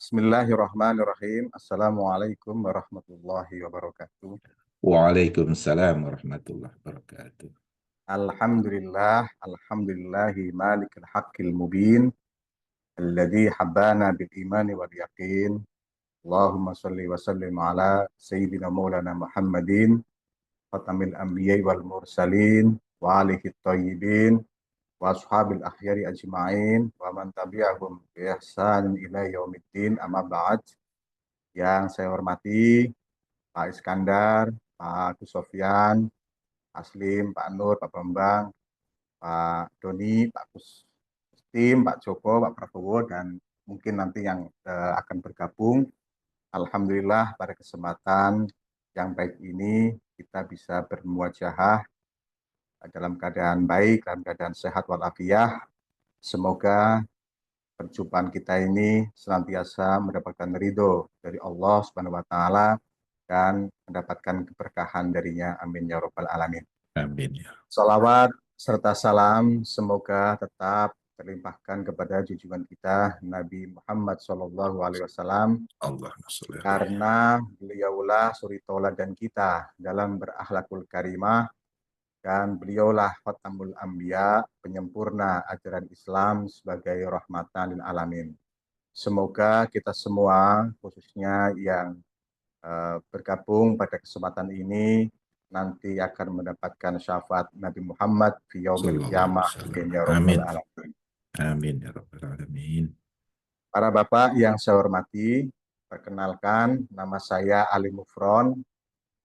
Bismillahirrahmanirrahim. Assalamualaikum warahmatullahi wabarakatuh. Waalaikumsalam warahmatullahi wabarakatuh. Alhamdulillahi malikil haqqil mubin. Alladhi habbana bil imani wal yaqin. Allahumma salli wa sallim ala Sayyidina Maulana Muhammadin. Khatamil anbiya wal mursalin. Wa alihi tayyibin. Wa ashabil akhyari ajma'in. Wa man tabi'ahum bi ihsanin ila yaumiddin. Amma ba'd. Yang saya hormati Pak Iskandar, Pak Agus Sofyan, Aslim, Pak Nur, Pak Bambang, Pak Doni, Pak Gus Tim, Pak Joko, Pak Prabowo, dan mungkin nanti yang akan bergabung. Alhamdulillah pada kesempatan yang baik ini kita bisa bermuajahah dalam keadaan baik, dalam keadaan sehat walafiat. Semoga perjumpaan kita ini senantiasa mendapatkan ridho dari Allah Subhanahu wa taala dan mendapatkan keberkahan darinya. Amin ya rabbal alamin. Amin ya. Salawat serta salam semoga tetap terlimpahkan kepada junjungan kita Nabi Muhammad SAW, Allahumma sholli alaihi. karena beliaulah suri tauladan kita dalam berakhlakul karimah, dan beliaulah khatamul anbiya, penyempurna ajaran Islam sebagai rahmatan lil alamin. Semoga kita semua, khususnya yang bergabung pada kesempatan ini, nanti akan mendapatkan syafaat Nabi Muhammad fi yaumil qiyamah. Amin ya rabbal Amin. alamin. Amin ya rabbal alamin. Para bapak yang saya hormati, perkenalkan nama saya Ali Mufron.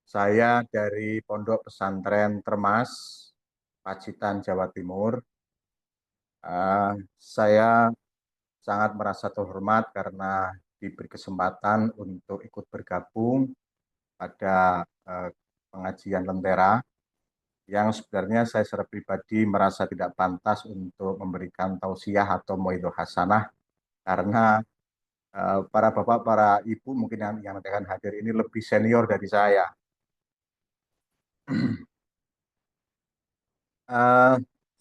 Saya dari Pondok Pesantren Termas, Pacitan, Jawa Timur. Saya sangat merasa terhormat karena diberi kesempatan untuk ikut bergabung pada pengajian Lentera, yang sebenarnya saya secara pribadi merasa tidak pantas untuk memberikan tausiah atau mauidhah hasanah, karena para bapak, para ibu mungkin yang akan hadir ini lebih senior dari saya.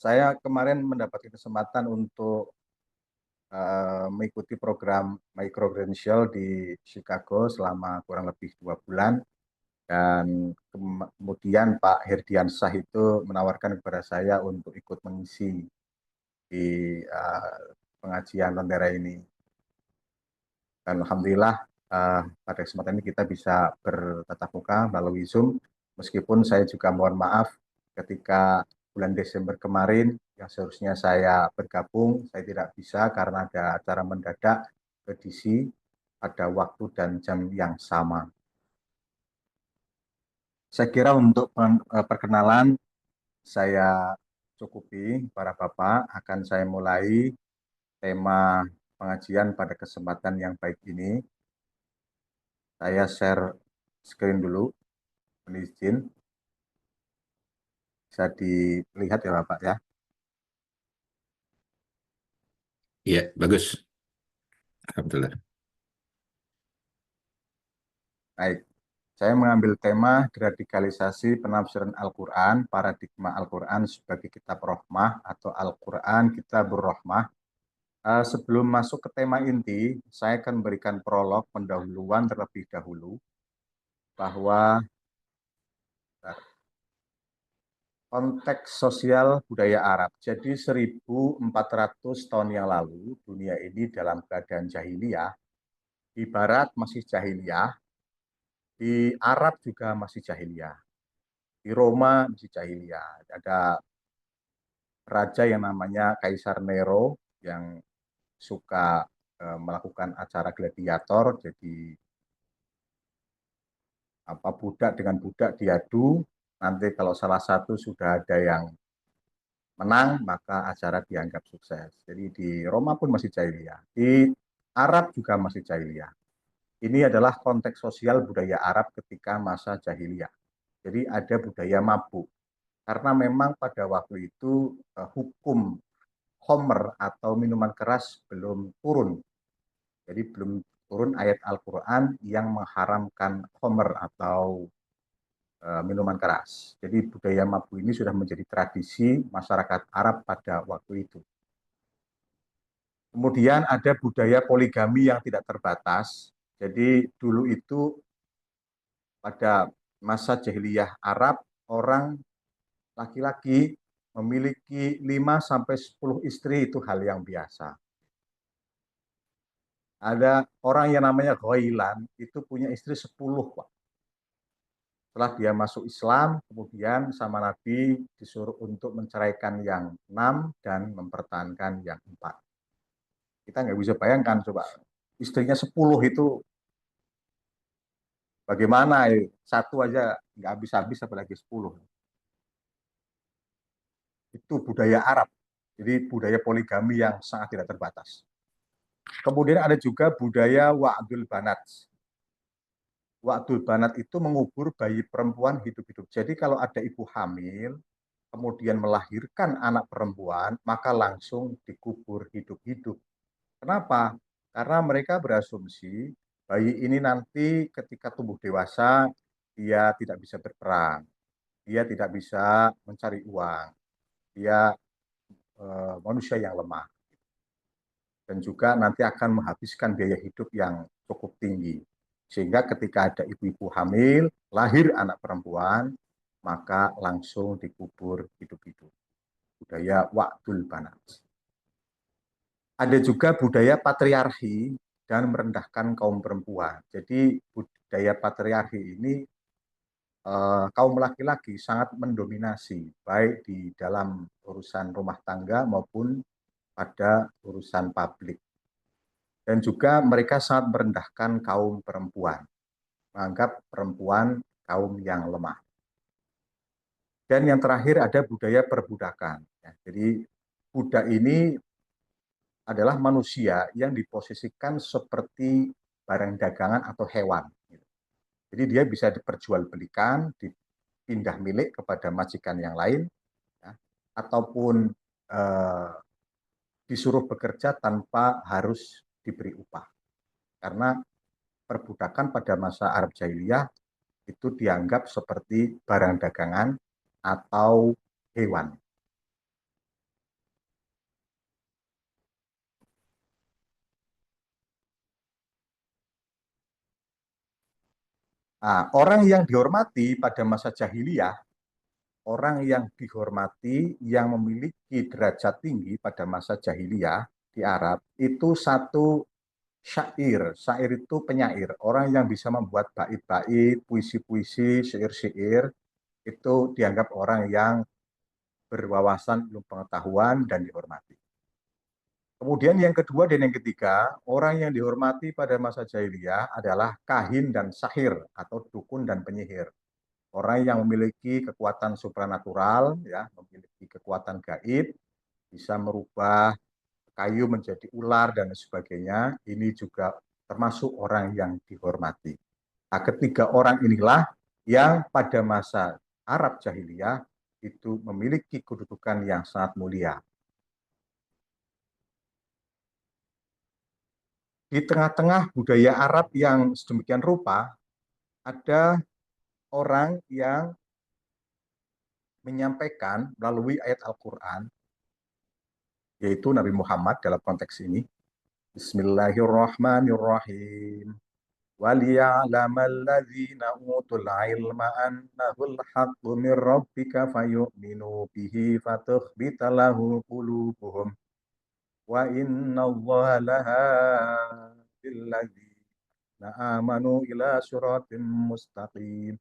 Saya kemarin mendapatkan kesempatan untuk mengikuti program Micro Credential di Chicago selama kurang lebih 2 bulan, dan kemudian Pak Herdiansah itu menawarkan kepada saya untuk ikut mengisi di pengajian Lentera ini. Dan alhamdulillah pada kesempatan ini kita bisa bertatap muka melalui Zoom, meskipun saya juga mohon maaf ketika bulan Desember kemarin yang seharusnya saya bergabung, saya tidak bisa karena ada acara mendadak ke DC pada waktu dan jam yang sama. Saya kira untuk perkenalan saya cukupi. Para bapak, akan saya mulai tema pengajian pada kesempatan yang baik ini. Saya share screen dulu, izin. Bisa dilihat ya Bapak ya. Iya, bagus. Alhamdulillah. Baik, saya mengambil tema deradikalisasi penafsiran Al-Quran, paradigma Al-Quran sebagai kitab rohmah atau Al-Quran kitabur rohmah. Sebelum masuk ke tema inti, saya akan memberikan prolog pendahuluan terlebih dahulu bahwa konteks sosial budaya Arab. Jadi 1400 tahun yang lalu dunia ini dalam keadaan jahiliyah. Di barat masih jahiliyah, di Arab juga masih jahiliyah, di Roma masih jahiliyah. Ada raja yang namanya Kaisar Nero yang suka melakukan acara gladiator. Jadi budak dengan budak diadu, nanti kalau salah satu sudah ada yang menang, maka acara dianggap sukses. Jadi di Roma pun masih jahiliyah, di Arab juga masih jahiliyah. Ini adalah konteks sosial budaya Arab ketika masa jahiliyah. Jadi ada budaya mabuk. Karena memang pada waktu itu hukum khamr atau minuman keras belum turun. Jadi belum turun ayat Al-Quran yang mengharamkan khamr atau minuman keras. Jadi budaya mabuk ini sudah menjadi tradisi masyarakat Arab pada waktu itu. Kemudian ada budaya poligami yang tidak terbatas. Jadi dulu itu pada masa jahiliyah Arab, orang laki-laki memiliki 5 sampai 10 istri itu hal yang biasa. Ada orang yang namanya Ghailan itu punya istri 10, Pak. Setelah dia masuk Islam, kemudian sama Nabi disuruh untuk menceraikan yang 6 dan mempertahankan yang 4. Kita nggak bisa bayangkan coba istrinya 10 itu bagaimana ya? Satu aja nggak habis-habis apalagi 10. Itu budaya Arab. Jadi budaya poligami yang sangat tidak terbatas. Kemudian ada juga budaya wa'dul banat. Wa'dul banat itu mengubur bayi perempuan hidup-hidup. Jadi kalau ada ibu hamil, kemudian melahirkan anak perempuan, maka langsung dikubur hidup-hidup. Kenapa? Karena mereka berasumsi bayi ini nanti ketika tumbuh dewasa, dia tidak bisa berperang, dia tidak bisa mencari uang, dia manusia yang lemah. Dan juga nanti akan menghabiskan biaya hidup yang cukup tinggi. Sehingga ketika ada ibu-ibu hamil, lahir anak perempuan, maka langsung dikubur hidup-hidup. Budaya wa'dul banat. Ada juga budaya patriarki dan merendahkan kaum perempuan. Jadi budaya patriarki ini kaum laki-laki sangat mendominasi, baik di dalam urusan rumah tangga maupun pada urusan publik. Dan juga mereka sangat merendahkan kaum perempuan, menganggap perempuan kaum yang lemah. Dan yang terakhir ada budaya perbudakan. Jadi budak ini adalah manusia yang diposisikan seperti barang dagangan atau hewan. Jadi dia bisa diperjualbelikan, dipindah milik kepada majikan yang lain, ya, ataupun disuruh bekerja tanpa harus diberi upah. Karena perbudakan pada masa Arab Jahiliyah itu dianggap seperti barang dagangan atau hewan. Nah, orang yang dihormati pada masa jahiliyah, orang yang dihormati yang memiliki derajat tinggi pada masa jahiliyah di Arab itu satu syair. Syair itu penyair, orang yang bisa membuat bait-bait, puisi-puisi, syair-syair itu dianggap orang yang berwawasan ilmu pengetahuan dan dihormati. Kemudian yang kedua dan yang ketiga, orang yang dihormati pada masa jahiliyah adalah kahin dan sahir atau dukun dan penyihir. Orang yang memiliki kekuatan supranatural, ya, memiliki kekuatan gaib, bisa merubah kayu menjadi ular dan sebagainya. Ini juga termasuk orang yang dihormati. Nah, ketiga orang inilah yang pada masa Arab jahiliyah itu memiliki kedudukan yang sangat mulia. Di tengah-tengah budaya Arab yang sedemikian rupa, ada orang yang menyampaikan melalui ayat Al-Quran, yaitu Nabi Muhammad dalam konteks ini. Bismillahirrahmanirrahim. وَلِيَعْلَمَ الَّذِينَ أُوتُوا الْعِلْمَ أَنَّهُ الْحَقُّ مِنْ رَبِّكَ فَيُؤْمِنُوا بِهِ فَتُخْبِتَ لَهُ قُلُوبُهُمْ وَإِنَّ اللَّهَ لَهَادِي الَّذِينَ آمَنُوا إِلَى صِرَاطٍ مُسْتَقِيمٍ.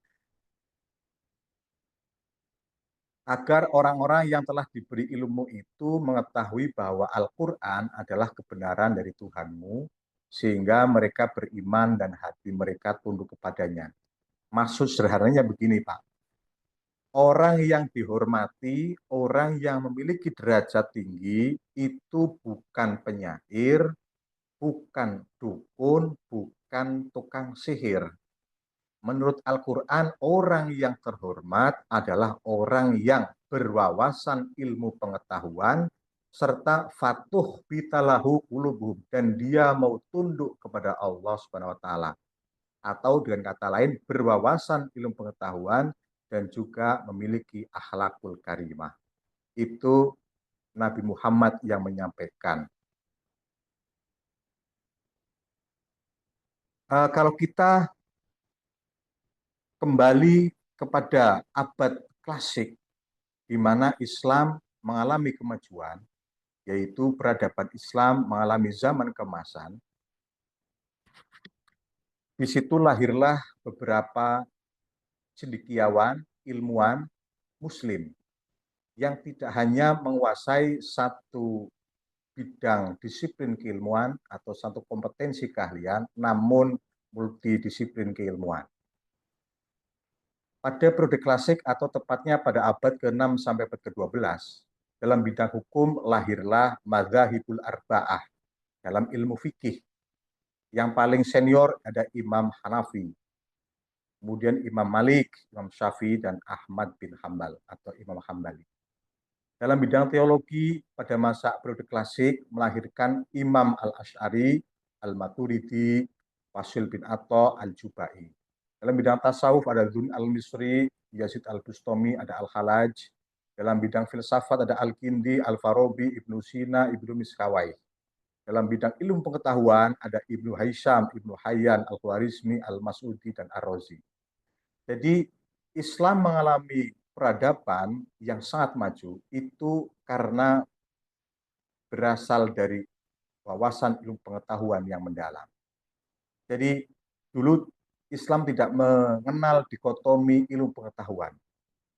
Agar orang-orang yang telah diberi ilmu itu mengetahui bahwa Al-Quran adalah kebenaran dari Tuhanmu, sehingga mereka beriman dan hati mereka tunduk kepadanya. Maksud sederhananya begini, Pak. Orang yang dihormati, orang yang memiliki derajat tinggi, itu bukan penyair, bukan dukun, bukan tukang sihir. Menurut Al-Quran, orang yang terhormat adalah orang yang berwawasan ilmu pengetahuan, serta fatuh bitalahu ulubuhum, dan dia mau tunduk kepada Allah Subhanahu wa Ta'ala. Atau dengan kata lain, berwawasan ilmu pengetahuan dan juga memiliki akhlakul karimah. Itu Nabi Muhammad yang menyampaikan. Kalau kita kembali kepada abad klasik, di mana Islam mengalami kemajuan, yaitu peradaban Islam mengalami zaman keemasan, di situ lahirlah beberapa cendekiawan, ilmuwan, Muslim yang tidak hanya menguasai satu bidang disiplin keilmuan atau satu kompetensi keahlian, namun multidisiplin keilmuan. Pada periode klasik atau tepatnya pada abad ke-6 sampai abad ke-12, dalam bidang hukum lahirlah madzhabul arba'ah dalam ilmu fikih. Yang paling senior ada Imam Hanafi, kemudian Imam Malik, Imam Syafi'i, dan Ahmad bin Hambal atau Imam Hambali. Dalam bidang teologi pada masa periode klasik melahirkan Imam Al-Asy'ari, Al-Maturidi, Wasil bin Atta, Al-Jubai. Dalam bidang tasawuf ada Dzun Al-Misri, Yazid Al-Bustami, ada Al-Halaj. Dalam bidang filsafat ada Al-Kindi, Al-Farabi, Ibnu Sina, Ibnu Miskawai. Dalam bidang ilmu pengetahuan ada Ibnu Haisham, Ibnu Hayyan, Al-Khwarizmi, Al-Mas'udi, dan Ar-Razi. Jadi Islam mengalami peradaban yang sangat maju itu karena berasal dari wawasan ilmu pengetahuan yang mendalam. Jadi dulu Islam tidak mengenal dikotomi ilmu pengetahuan,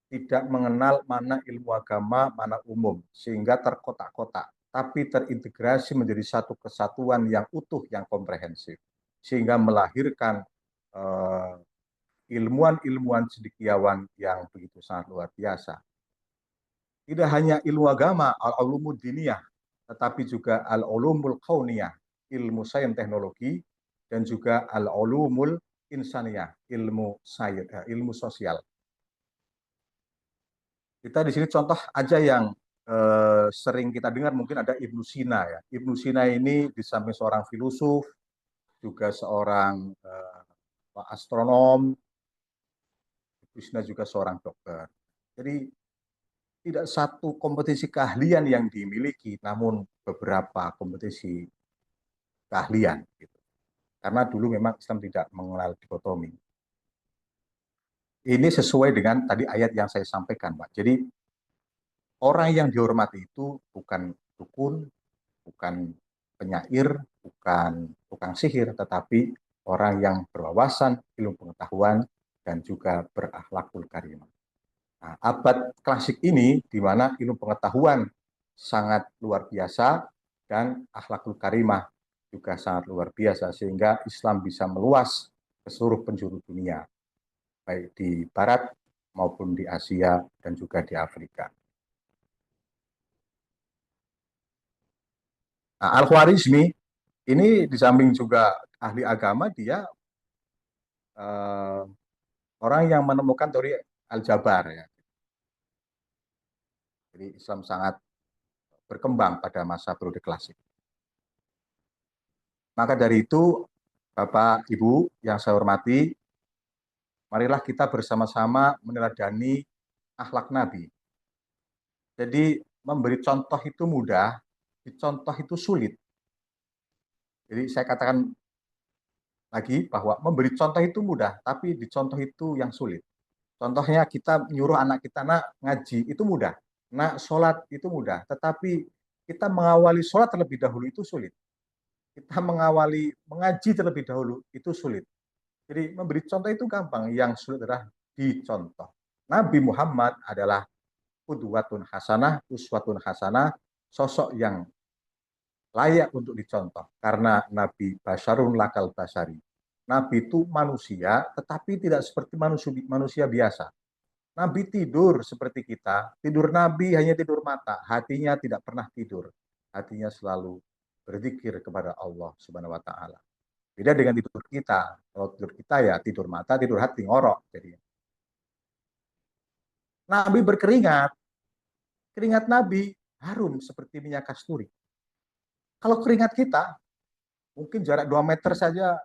tidak mengenal mana ilmu agama, mana umum, sehingga terkotak-kotak, tapi terintegrasi menjadi satu kesatuan yang utuh, yang komprehensif, sehingga melahirkan ilmuwan-ilmuwan cendekiawan yang begitu sangat luar biasa. Tidak hanya ilmu agama, al-ulumud diniyah, tetapi juga al-ulumul kauniyah, ilmu sains teknologi, dan juga al-ulumul insaniyah, ilmu sosial. Kita di sini contoh aja yang sering kita dengar, mungkin ada Ibnu Sina ya. Ibnu Sina ini di samping seorang filosof, juga seorang astronom, Ibnu Sina juga seorang dokter. Jadi tidak satu kompetisi keahlian yang dimiliki, namun beberapa kompetisi keahlian. Gitu. Karena dulu memang Islam tidak mengenal dikotomi. Ini sesuai dengan tadi ayat yang saya sampaikan, Pak. Jadi orang yang dihormati itu bukan dukun, bukan penyair, bukan tukang sihir, tetapi orang yang berwawasan, ilmu pengetahuan, dan juga berakhlakul karimah. Nah, abad klasik ini di mana ilmu pengetahuan sangat luar biasa dan akhlakul karimah juga sangat luar biasa, sehingga Islam bisa meluas ke seluruh penjuru dunia, baik di Barat maupun di Asia dan juga di Afrika. Nah, Al-Khwarizmi ini di samping juga ahli agama, dia orang yang menemukan teori Al-Jabar. Ya. Jadi Islam sangat berkembang pada masa periode klasik. Maka dari itu, Bapak, Ibu yang saya hormati, marilah kita bersama-sama meneladani akhlak Nabi. Jadi memberi contoh itu mudah, dicontoh itu sulit. Jadi saya katakan lagi bahwa memberi contoh itu mudah, tapi dicontoh itu yang sulit. Contohnya kita nyuruh anak kita, nak ngaji, itu mudah. Nak sholat, itu mudah. Tetapi kita mengawali sholat terlebih dahulu, itu sulit. Kita mengawali mengaji terlebih dahulu, itu sulit. Jadi memberi contoh itu gampang, yang sulit adalah dicontoh. Nabi Muhammad adalah qudwatun hasanah, uswatun hasanah, sosok yang layak untuk dicontoh. Karena Nabi basyarun lakal basyari. Nabi itu manusia, tetapi tidak seperti manusia biasa. Nabi tidur seperti kita. Tidur Nabi hanya tidur mata. Hatinya tidak pernah tidur. Hatinya selalu berzikir kepada Allah Subhanahu wa Ta'ala. Beda dengan tidur kita. Kalau tidur kita ya tidur mata, tidur hati, ngorok. Jadi Nabi berkeringat. Keringat Nabi harum seperti minyak kasturi. Kalau keringat kita, mungkin jarak 2 meter saja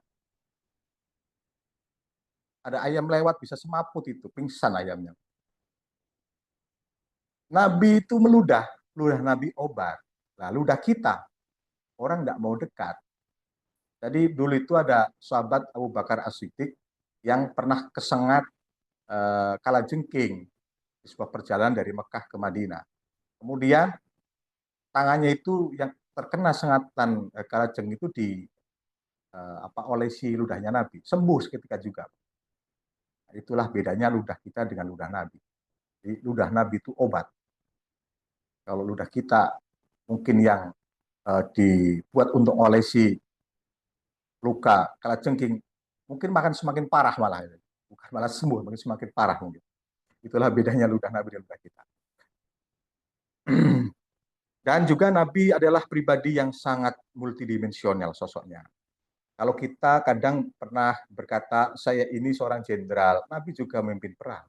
ada ayam lewat bisa semaput itu, pingsan ayamnya. Nabi itu meludah, ludah Nabi obat. Nah, ludah kita, orang nggak mau dekat. Jadi dulu itu ada sahabat Abu Bakar As-Siddiq yang pernah kesengat kalajengking di sebuah perjalanan dari Mekah ke Madinah. Kemudian tangannya itu yang terkena sengatan kalajengking itu di olesi ludahnya Nabi, sembuh seketika juga. Itulah bedanya ludah kita dengan ludah Nabi. Jadi, ludah Nabi itu obat. Kalau ludah kita mungkin yang dibuat untuk olesi luka kalajengking, mungkin makan semakin parah malah. Bukan malah sembuh, mungkin semakin parah mungkin. Itulah bedanya ludah Nabi dan ludah kita. Dan juga Nabi adalah pribadi yang sangat multidimensional sosoknya. Kalau kita kadang pernah berkata, saya ini seorang jenderal, Nabi juga memimpin perang.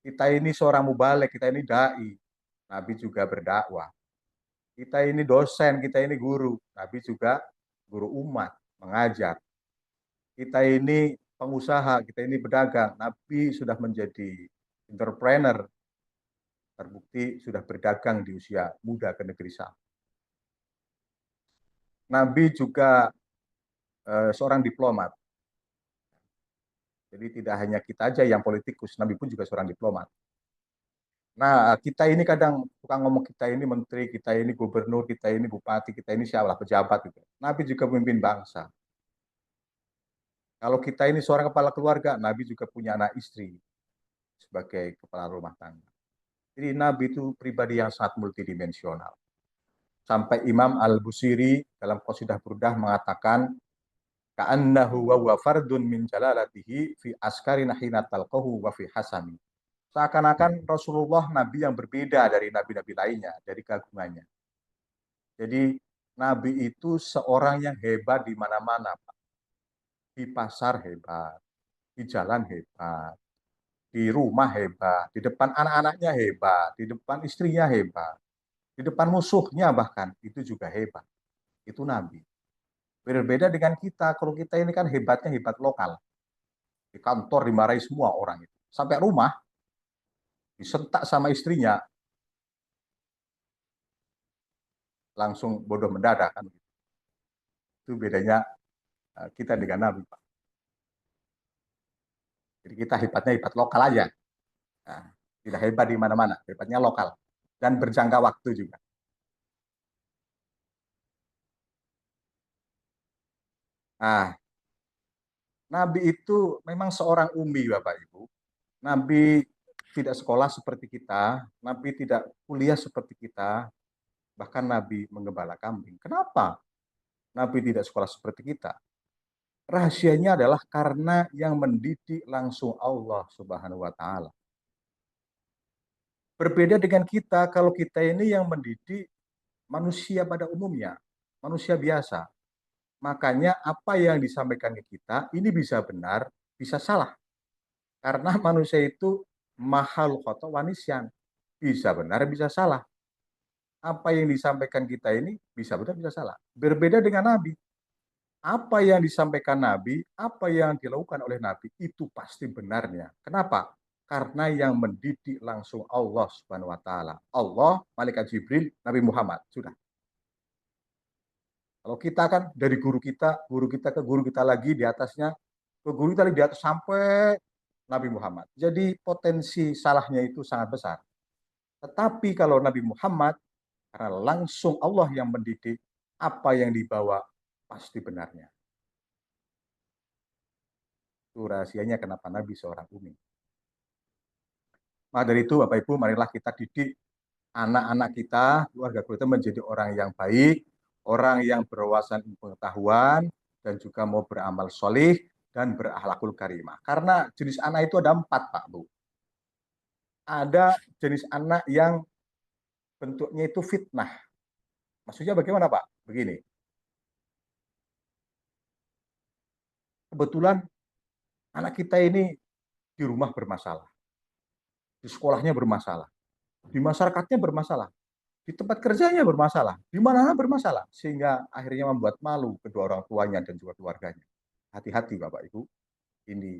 Kita ini seorang mubalik, kita ini dai, Nabi juga berdakwah. Kita ini dosen, kita ini guru, Nabi juga guru umat, mengajar. Kita ini pengusaha, kita ini pedagang, Nabi sudah menjadi entrepreneur, terbukti sudah berdagang di usia muda ke negeri Syam. Nabi juga seorang diplomat. Jadi tidak hanya kita aja yang politikus, Nabi pun juga seorang diplomat. Nah, kita ini kadang tukang ngomong kita ini menteri, kita ini gubernur, kita ini bupati, kita ini siapa pejabat gitu. Nabi juga pemimpin bangsa. Kalau kita ini seorang kepala keluarga, Nabi juga punya anak istri sebagai kepala rumah tangga. Jadi Nabi itu pribadi yang sangat multidimensional. Sampai Imam Al-Busiri dalam Qasidah Burdah mengatakan, ka'annahu wa fardun min jalalatihi fi askarin hina talqahu wa fi hasami. Seakan-akan Rasulullah Nabi yang berbeda dari nabi-nabi lainnya, dari keagungannya. Jadi Nabi itu seorang yang hebat di mana-mana, Pak. Di pasar hebat, di jalan hebat, di rumah hebat, di depan anak-anaknya hebat, di depan istrinya hebat, di depan musuhnya bahkan itu juga hebat. Itu Nabi. Berbeda dengan kita, kalau kita ini kan hebatnya hebat lokal. Di kantor dimarahi semua orang itu. Sampai rumah disentak sama istrinya, langsung bodoh mendadak kan. Itu bedanya kita dengan Nabi, Pak. Jadi kita hebatnya hebat lokal aja. Nah, tidak hebat di mana-mana, hebatnya lokal dan berjangka waktu juga. Nah, Nabi itu memang seorang ummi, Bapak Ibu. Nabi tidak sekolah seperti kita, Nabi tidak kuliah seperti kita, bahkan Nabi menggembala kambing. Kenapa Nabi tidak sekolah seperti kita? Rahasianya adalah karena yang mendidik langsung Allah Subhanahu wa taala. Berbeda dengan kita, kalau kita ini yang mendidik manusia pada umumnya, manusia biasa. Makanya apa yang disampaikan ke kita ini bisa benar, bisa salah. Karena manusia itu mahal khoto wanisyan. Bisa benar, bisa salah. Apa yang disampaikan kita ini bisa benar, bisa salah. Berbeda dengan Nabi. Apa yang disampaikan Nabi, apa yang dilakukan oleh Nabi, itu pasti benarnya. Kenapa? Karena yang mendidik langsung Allah Subhanahu wa taala. Allah, malaikat Jibril, Nabi Muhammad. Sudah. Kalau kita kan dari guru kita ke guru kita lagi di atasnya, ke guru kita lagi di atas sampai Nabi Muhammad. Jadi potensi salahnya itu sangat besar. Tetapi kalau Nabi Muhammad, karena langsung Allah yang mendidik, apa yang dibawa pasti benarnya. Itu rahasianya kenapa Nabi seorang umi. Maka dari itu Bapak Ibu, marilah kita didik anak-anak kita, keluarga kita menjadi orang yang baik, orang yang berwawasan pengetahuan, dan juga mau beramal solih, dan berakhlakul karimah. Karena jenis anak itu ada 4, Pak Bu. Ada jenis anak yang bentuknya itu fitnah. Maksudnya bagaimana Pak? Begini. Kebetulan anak kita ini di rumah bermasalah. Di sekolahnya bermasalah. Di masyarakatnya bermasalah. Di tempat kerjanya bermasalah. Di mana-mana bermasalah. Sehingga akhirnya membuat malu kedua orang tuanya dan juga keluarganya. Hati-hati Bapak Ibu. Ini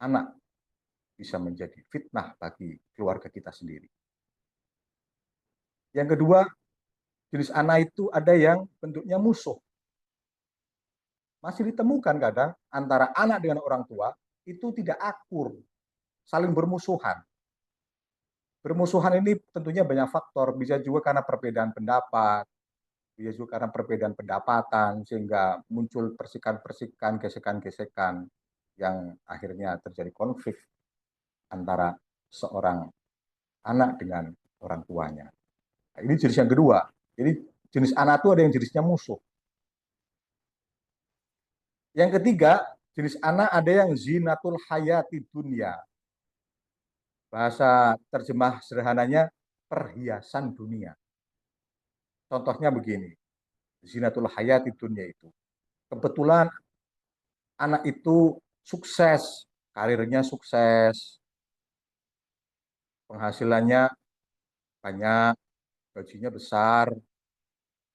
anak bisa menjadi fitnah bagi keluarga kita sendiri. Yang kedua, jenis anak itu ada yang bentuknya musuh. Masih ditemukan kadang antara anak dengan orang tua itu tidak akur, saling bermusuhan. Bermusuhan ini tentunya banyak faktor, bisa juga karena perbedaan pendapat, bisa juga karena perbedaan pendapatan, sehingga muncul persikan-persikan, gesekan-gesekan, yang akhirnya terjadi konflik antara seorang anak dengan orang tuanya. Nah, ini jenis yang kedua. Jadi jenis anak itu ada yang jenisnya musuh. Yang ketiga, jenis anak ada yang zinatul hayati dunia. Bahasa terjemah sederhananya perhiasan dunia. Contohnya begini, zinatul hayati dunia itu. Kebetulan anak itu sukses, karirnya sukses, penghasilannya banyak, gajinya besar,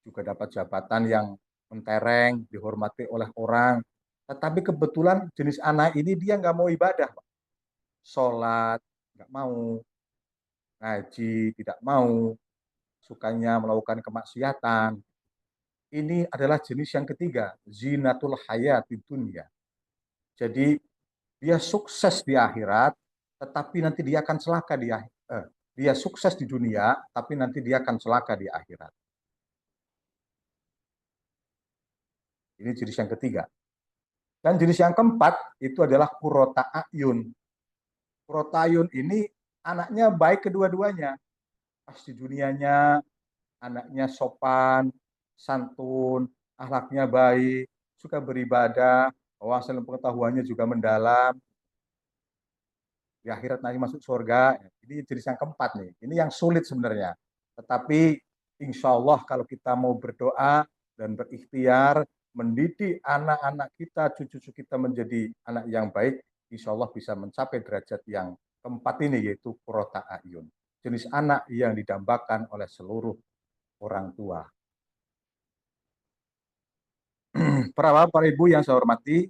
juga dapat jabatan yang mentereng, dihormati oleh orang. Tetapi kebetulan jenis anak ini dia nggak mau ibadah, Pak. Sholat, nggak mau, ngaji, tidak mau, sukanya melakukan kemaksiatan. Ini adalah jenis yang ketiga, zinatul hayati dunia. Jadi dia sukses di akhirat, tetapi nanti dia akan celaka di akhirat. Dia sukses di dunia, tapi nanti dia akan celaka di akhirat. Ini jenis yang ketiga. Dan jenis yang keempat itu adalah kurota ayun. Kurota ayun ini anaknya baik kedua-duanya. Pas di dunianya anaknya sopan, santun, akhlaknya baik, suka beribadah, wawasan pengetahuannya juga mendalam. Di akhirat nanti masuk surga. Ini jenis yang keempat nih. Ini yang sulit sebenarnya. Tetapi insya Allah kalau kita mau berdoa dan berikhtiar, mendidik anak-anak kita, cucu-cucu kita menjadi anak yang baik, insya Allah bisa mencapai derajat yang keempat ini, yaitu qurrata a'yun. Jenis anak yang didambakan oleh seluruh orang tua. Para bapak, para ibu yang saya hormati,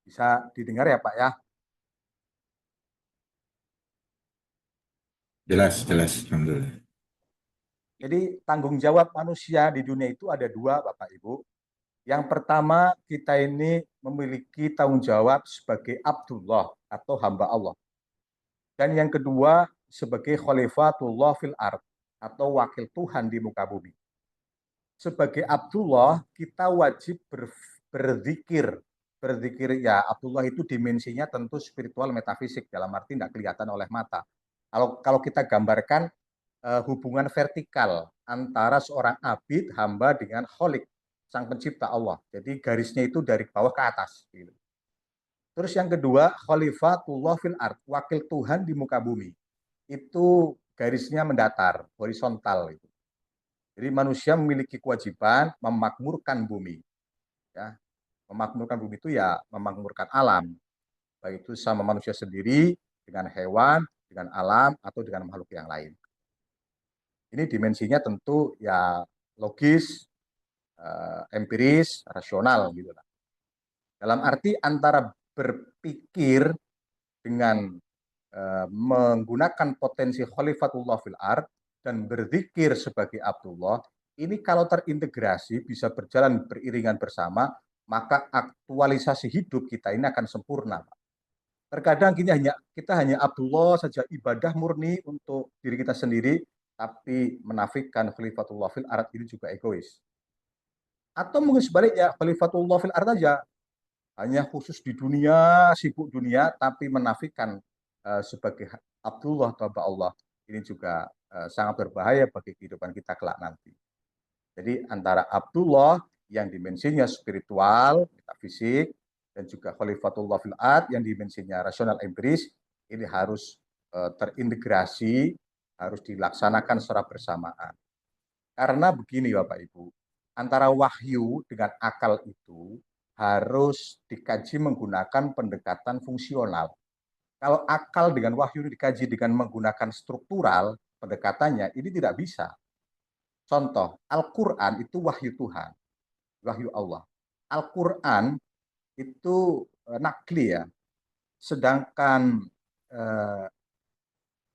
bisa didengar ya Pak ya? Jelas, jelas. Alhamdulillah. Jadi tanggung jawab manusia di dunia itu ada dua Bapak Ibu. Yang pertama, kita ini memiliki tanggung jawab sebagai Abdullah atau hamba Allah. Dan yang kedua, sebagai Khalifatullah fil ard atau wakil Tuhan di muka bumi. Sebagai Abdullah, kita wajib berzikir. Berzikir ya, Abdullah itu dimensinya tentu spiritual metafisik, dalam arti tidak kelihatan oleh mata. Kalau kita gambarkan hubungan vertikal antara seorang abid, hamba dengan kholik, sang pencipta Allah. Jadi garisnya itu dari bawah ke atas. Gitu. Terus yang kedua, khalifatullah fil ard, wakil Tuhan di muka bumi. Itu garisnya mendatar, horizontal. Gitu. Jadi manusia memiliki kewajiban memakmurkan bumi. Ya. Memakmurkan bumi itu ya memakmurkan alam. Baik itu sama manusia sendiri, dengan hewan, dengan alam, atau dengan makhluk yang lain. Ini dimensinya tentu ya logis, empiris, rasional gitu. Dalam arti antara berpikir dengan menggunakan potensi khalifatullah fil ard dan berzikir sebagai Abdullah, ini kalau terintegrasi bisa berjalan beriringan bersama, maka aktualisasi hidup kita ini akan sempurna. Terkadang kita hanya Abdullah saja, ibadah murni untuk diri kita sendiri, tapi menafikan khalifatullah fil ard ini juga egois. Atau mungkin sebaliknya, khalifatullah fil ard aja, hanya khusus di dunia, sibuk dunia, tapi menafikan sebagai Abdullah atau Allah. Ini juga sangat berbahaya bagi kehidupan kita kelak nanti. Jadi antara Abdullah yang dimensinya spiritual, metafisik, dan juga khalifatullah fil ard yang dimensinya rasional empiris, ini harus terintegrasi, harus dilaksanakan secara bersamaan. Karena begini Bapak Ibu, antara wahyu dengan akal itu harus dikaji menggunakan pendekatan fungsional. Kalau akal dengan wahyu dikaji dengan menggunakan struktural, pendekatannya ini tidak bisa. Contoh, Al-Quran itu wahyu Tuhan, wahyu Allah. Al-Quran itu nakli ya, sedangkan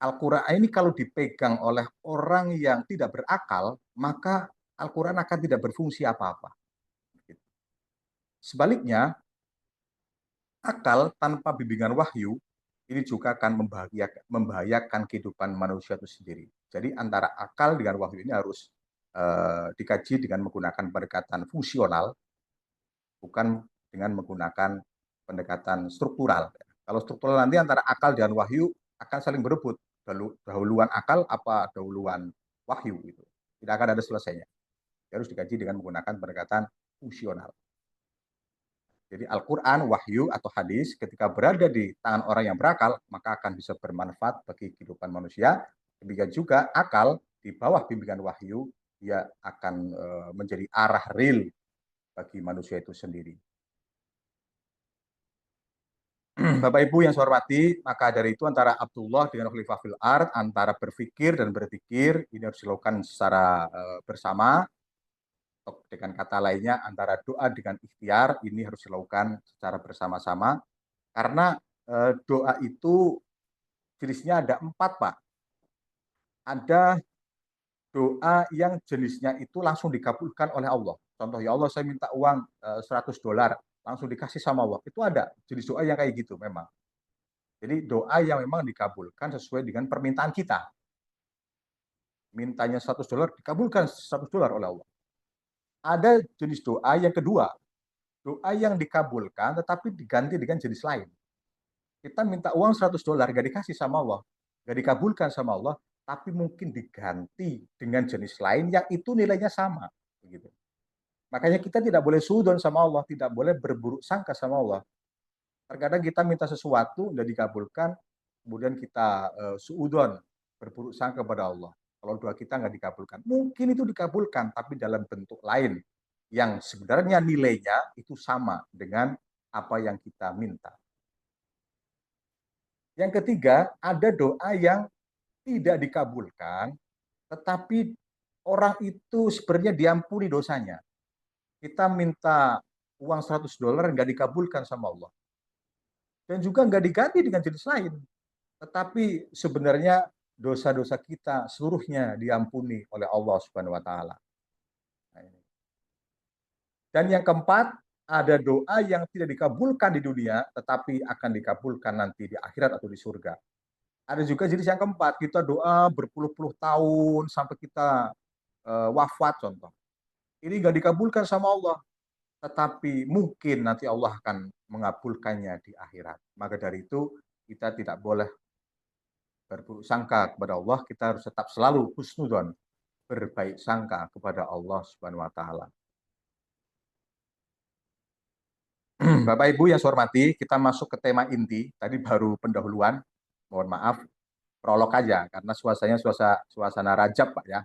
Al-Quran ini kalau dipegang oleh orang yang tidak berakal, maka Al-Quran akan tidak berfungsi apa-apa. Sebaliknya, akal tanpa bimbingan wahyu ini juga akan membahayakan kehidupan manusia itu sendiri. Jadi antara akal dengan wahyu ini harus dikaji dengan menggunakan pendekatan fungsional, bukan dengan menggunakan pendekatan struktural. Kalau struktural nanti antara akal dan wahyu akan saling berebut. Dahuluan akal apa dahuluan wahyu itu. Tidak akan ada selesainya. Harus dikaji dengan menggunakan pendekatan fungsional. Jadi Al-Quran, wahyu atau hadis ketika berada di tangan orang yang berakal, maka akan bisa bermanfaat bagi kehidupan manusia. Demikian juga akal di bawah bimbingan wahyu, dia akan menjadi arah real bagi manusia itu sendiri. Bapak Ibu yang saya hormati, maka dari itu antara Abdullah dengan Khalifah fil Ard, antara berpikir dan berpikir, ini harus dilakukan secara bersama. Dengan kata lainnya, antara doa dengan ikhtiar, ini harus dilakukan secara bersama-sama. Karena doa itu jenisnya ada 4, Pak. Ada doa yang jenisnya itu langsung dikabulkan oleh Allah. Contoh, ya Allah saya minta uang $100, langsung dikasih sama Allah. Itu ada jenis doa yang kayak gitu memang. Jadi doa yang memang dikabulkan sesuai dengan permintaan kita. Mintanya $100, dikabulkan $100 oleh Allah. Ada jenis doa yang kedua, doa yang dikabulkan tetapi diganti dengan jenis lain. Kita minta uang $100, gak dikasih sama Allah, gak dikabulkan sama Allah, tapi mungkin diganti dengan jenis lain yang itu nilainya sama. Begitu. Makanya kita tidak boleh suudzon sama Allah, tidak boleh berburuk sangka sama Allah. Terkadang kita minta sesuatu, udah dikabulkan, kemudian kita suudzon, berburuk sangka kepada Allah. Kalau doa kita nggak dikabulkan, mungkin itu dikabulkan, tapi dalam bentuk lain yang sebenarnya nilainya itu sama dengan apa yang kita minta. Yang ketiga, ada doa yang tidak dikabulkan, tetapi orang itu sebenarnya diampuni dosanya. Kita minta uang $100 nggak dikabulkan sama Allah. Dan juga nggak diganti dengan jenis lain. Tetapi sebenarnya dosa-dosa kita seluruhnya diampuni oleh Allah Subhanahu wa taala. Dan yang keempat, ada doa yang tidak dikabulkan di dunia tetapi akan dikabulkan nanti di akhirat atau di surga. Ada juga jenis yang keempat, kita doa berpuluh-puluh tahun sampai kita wafat contoh. Ini nggak dikabulkan sama Allah, tetapi mungkin nanti Allah akan mengabulkannya di akhirat. Maka dari itu kita tidak boleh berburuk sangka kepada Allah, kita harus tetap selalu husnudzon, berbaik sangka kepada Allah Subhanahu wa taala. Bapak Ibu yang saya hormati, kita masuk ke tema inti. Tadi baru pendahuluan. Mohon maaf, prolog aja karena suasananya suasana Rajab, Pak ya.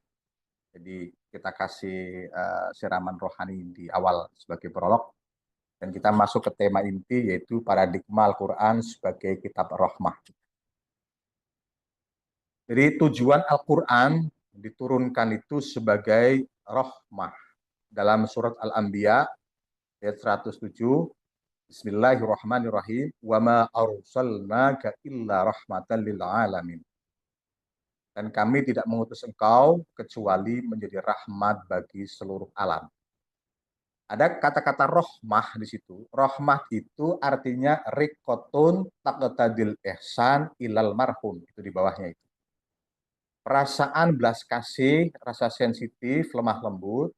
Jadi kita kasih siraman rohani di awal sebagai prolog. Dan kita masuk ke tema inti, yaitu paradigma Al-Quran sebagai kitab rahmah. Jadi tujuan Al-Quran diturunkan itu sebagai rahmah. Dalam surat Al-Anbiya ayat 107, Bismillahirrahmanirrahim, wa ma arsalnaka illa rahmatan lil alamin. Dan kami tidak mengutus engkau kecuali menjadi rahmat bagi seluruh alam. Ada kata-kata rohmah di situ. Rohmah itu artinya rikotun taqtadil ihsan ilal marhum. Itu di bawahnya itu. Perasaan belas kasih, rasa sensitif, lemah lembut,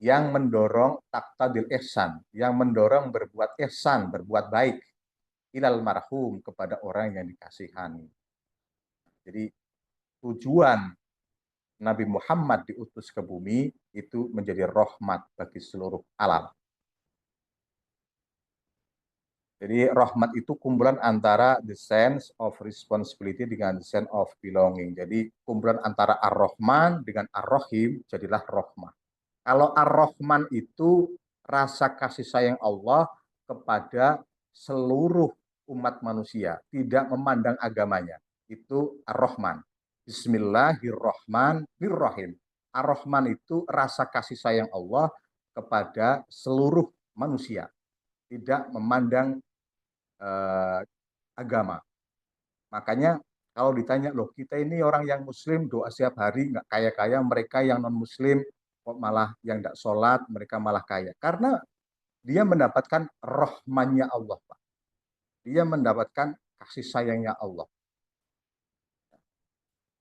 yang mendorong taqtadil ihsan, yang mendorong berbuat ihsan, berbuat baik, ilal marhum, kepada orang yang dikasihani. Jadi tujuan Nabi Muhammad diutus ke bumi itu menjadi rahmat bagi seluruh alam. Jadi rahmat itu kumpulan antara the sense of responsibility dengan the sense of belonging. Jadi kumpulan antara Ar-Rahman dengan Ar-Rahim jadilah rahmah. Kalau Ar-Rahman itu rasa kasih sayang Allah kepada seluruh umat manusia, tidak memandang agamanya. Itu Ar-Rahman. Bismillahirrahmanirrahim. Ar-Rahman itu rasa kasih sayang Allah kepada seluruh manusia, tidak memandang agama. Makanya kalau ditanya, loh kita ini orang yang muslim doa setiap hari nggak kaya-kaya, mereka yang non muslim kok malah yang nggak sholat mereka malah kaya. Karena dia mendapatkan rahmannya Allah, Pak. Dia mendapatkan kasih sayangnya Allah.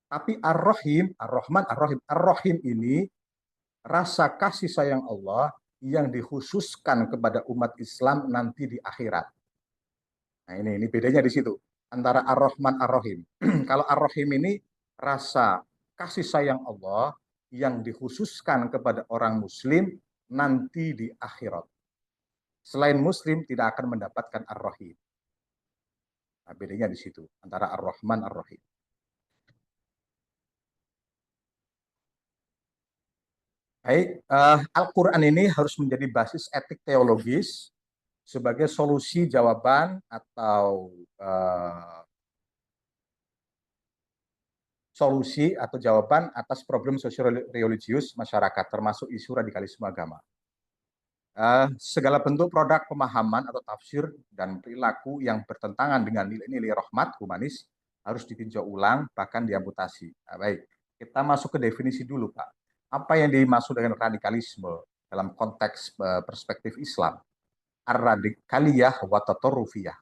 Tapi Ar-Rahim, Ar-Rahman, Ar-Rahim, Ar-Rahim ini rasa kasih sayang Allah yang dikhususkan kepada umat Islam nanti di akhirat. Nah, ini bedanya di situ antara Ar-Rahman Ar-Rahim. Kalau Ar-Rahim ini rasa kasih sayang Allah yang dikhususkan kepada orang muslim nanti di akhirat. Selain muslim tidak akan mendapatkan Ar-Rahim. Nah, bedanya di situ antara Ar-Rahman Ar-Rahim. Baik, Al-Quran ini harus menjadi basis etik teologis sebagai solusi jawaban atau solusi atau jawaban atas problem sosial-religius masyarakat, termasuk isu radikalisme agama. Segala bentuk produk pemahaman atau tafsir dan perilaku yang bertentangan dengan nilai-nilai rahmat humanis harus ditinjau ulang, bahkan diamputasi. Nah, baik, kita masuk ke definisi dulu, Pak. Apa yang dimaksud dengan radikalisme dalam konteks perspektif Islam? Ar-radikaliyah wa tatarrufiyah,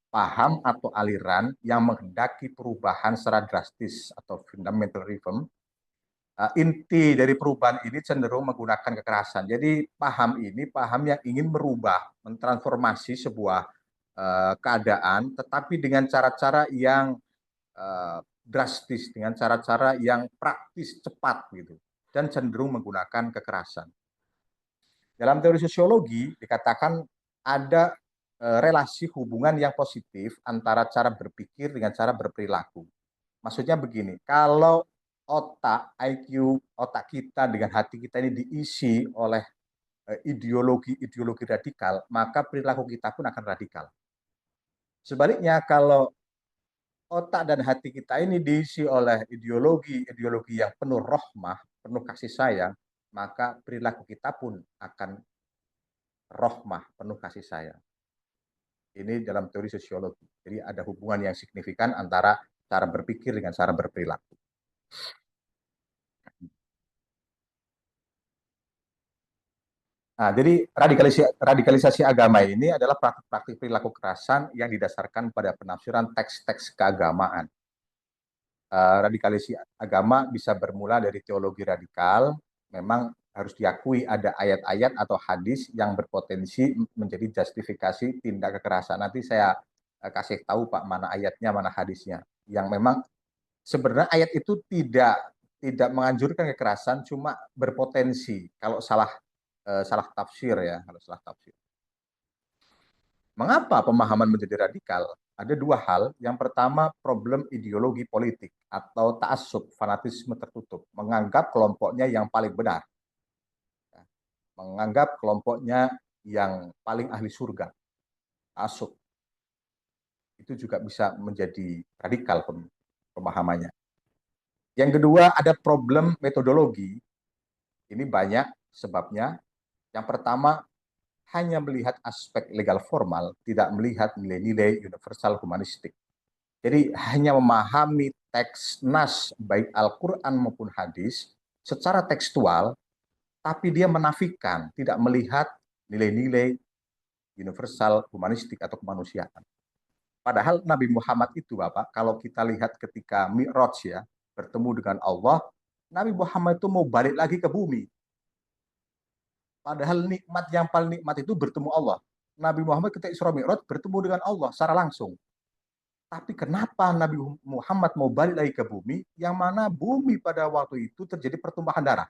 paham atau aliran yang menghendaki perubahan secara drastis atau fundamental reform. Inti dari perubahan ini cenderung menggunakan kekerasan. Jadi paham ini paham yang ingin merubah, mentransformasi sebuah keadaan, tetapi dengan cara-cara yang drastis, dengan cara-cara yang praktis, cepat gitu, dan cenderung menggunakan kekerasan. Dalam teori sosiologi dikatakan ada relasi hubungan yang positif antara cara berpikir dengan cara berperilaku. Maksudnya begini, kalau otak, IQ, otak kita dengan hati kita ini diisi oleh ideologi-ideologi radikal, maka perilaku kita pun akan radikal. Sebaliknya, kalau otak dan hati kita ini diisi oleh ideologi-ideologi yang penuh rahmah, penuh kasih sayang, maka perilaku kita pun akan rahmah, penuh kasih sayang. Ini dalam teori sosiologi. Jadi ada hubungan yang signifikan antara cara berpikir dengan cara berperilaku. Nah, jadi radikalisasi agama ini adalah praktik-praktik perilaku kekerasan yang didasarkan pada penafsiran teks-teks keagamaan. Radikalisasi agama bisa bermula dari teologi radikal, memang harus diakui ada ayat-ayat atau hadis yang berpotensi menjadi justifikasi tindak kekerasan. Nanti saya kasih tahu Pak mana ayatnya, mana hadisnya. Yang memang sebenarnya ayat itu tidak menganjurkan kekerasan, cuma berpotensi kalau salah tafsir ya, kalau salah tafsir. Mengapa pemahaman menjadi radikal? Ada dua hal. Yang pertama, problem ideologi politik atau ta'assub, fanatisme tertutup, menganggap kelompoknya yang paling benar, menganggap kelompoknya yang paling ahli surga, ta'assub. Itu juga bisa menjadi radikal pemahamannya. Yang kedua, ada problem metodologi. Ini banyak sebabnya. Yang pertama, hanya melihat aspek legal formal, tidak melihat nilai-nilai universal humanistik. Jadi hanya memahami teks nas, baik Al-Quran maupun hadis, secara tekstual, tapi dia menafikan, tidak melihat nilai-nilai universal humanistik atau kemanusiaan. Padahal Nabi Muhammad itu, Bapak, kalau kita lihat ketika Mi'raj ya, bertemu dengan Allah, Nabi Muhammad itu mau balik lagi ke bumi. Padahal nikmat yang paling nikmat itu bertemu Allah. Nabi Muhammad ketika Isra Mi'raj bertemu dengan Allah secara langsung. Tapi kenapa Nabi Muhammad mau balik lagi ke bumi, yang mana bumi pada waktu itu terjadi pertumpahan darah?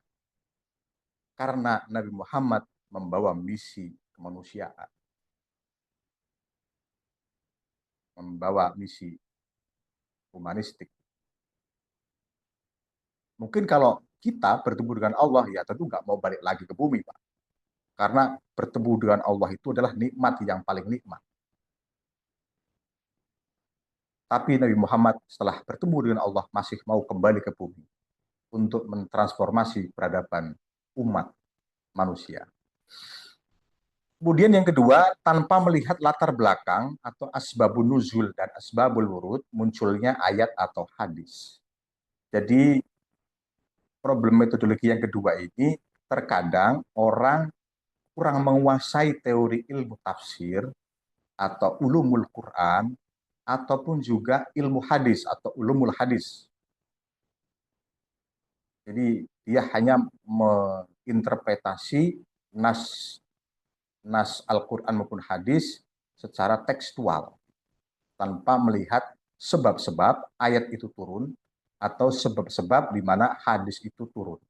Karena Nabi Muhammad membawa misi kemanusiaan. Membawa misi humanistik. Mungkin kalau kita bertemu dengan Allah, ya tentu nggak mau balik lagi ke bumi, Pak. Karena bertemu dengan Allah itu adalah nikmat yang paling nikmat. Tapi Nabi Muhammad setelah bertemu dengan Allah masih mau kembali ke bumi untuk mentransformasi peradaban umat manusia. Kemudian yang kedua, tanpa melihat latar belakang atau asbabun nuzul dan asbabul wurud, munculnya ayat atau hadis. Jadi problem metodologi yang kedua ini terkadang orang kurang menguasai teori ilmu tafsir atau ulumul Quran, ataupun juga ilmu hadis atau ulumul hadis. Jadi dia hanya menginterpretasi nas Al-Quran maupun hadis secara tekstual, tanpa melihat sebab-sebab ayat itu turun atau sebab-sebab di mana hadis itu turun.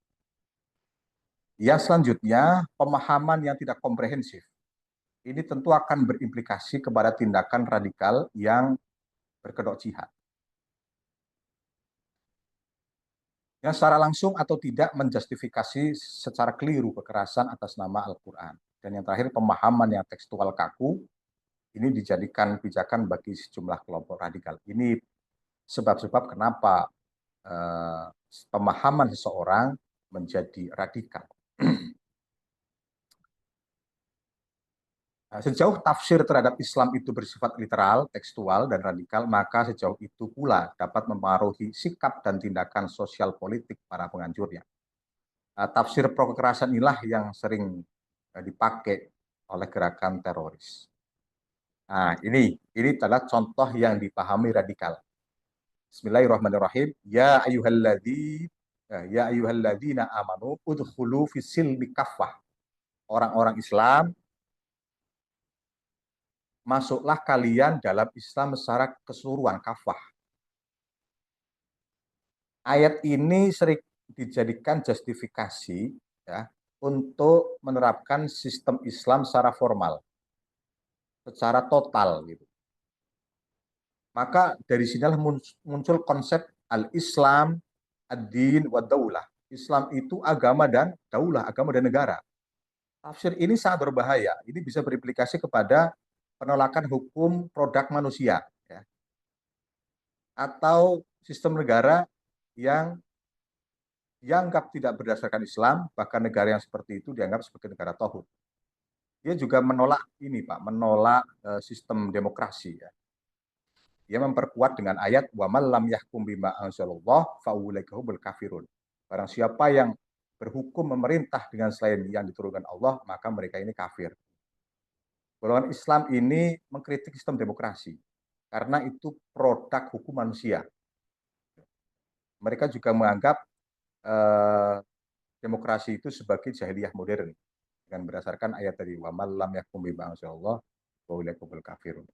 Yang selanjutnya, pemahaman yang tidak komprehensif. Ini tentu akan berimplikasi kepada tindakan radikal yang berkedok jihad. Yang secara langsung atau tidak menjustifikasi secara keliru kekerasan atas nama Al-Quran. Dan yang terakhir, pemahaman yang tekstual kaku, ini dijadikan pijakan bagi sejumlah kelompok radikal. Ini sebab-sebab kenapa pemahaman seseorang menjadi radikal. Sejauh tafsir terhadap Islam itu bersifat literal, tekstual, dan radikal, maka sejauh itu pula dapat mempengaruhi sikap dan tindakan sosial politik para penganjurnya. Tafsir pro kekerasan inilah yang sering dipakai oleh gerakan teroris. Nah, ini adalah contoh yang dipahami radikal. Bismillahirrahmanirrahim. Ya ayyuhalladzina amanu udkhulu fis-silmi kaffah. Orang-orang Islam, masuklah kalian dalam Islam secara keseluruhan, kafah. Ayat ini sering dijadikan justifikasi ya, untuk menerapkan sistem Islam secara formal, secara total gitu. Maka dari sinilah muncul konsep al-Islam, ad-din, wa daulah. Islam itu agama dan daulah, agama dan negara. Tafsir ini sangat berbahaya. Ini bisa berimplikasi kepada penolakan hukum produk manusia, ya, atau sistem negara yang dianggap tidak berdasarkan Islam, bahkan negara yang seperti itu dianggap sebagai negara tauhid. Dia juga menolak ini, Pak, menolak sistem demokrasi. Ya. Dia memperkuat dengan ayat wa man lam yahkum bima anzalallah fa ulaika humul kafirun. Barang siapa yang berhukum memerintah dengan selain yang diturunkan Allah, maka mereka ini kafir. Golongan Islam ini mengkritik sistem demokrasi karena itu produk hukum manusia. Mereka juga menganggap demokrasi itu sebagai jahiliyah modern dengan berdasarkan ayat tadi wa man lam yakum bima anzalallah wa ulaika humul kafirun.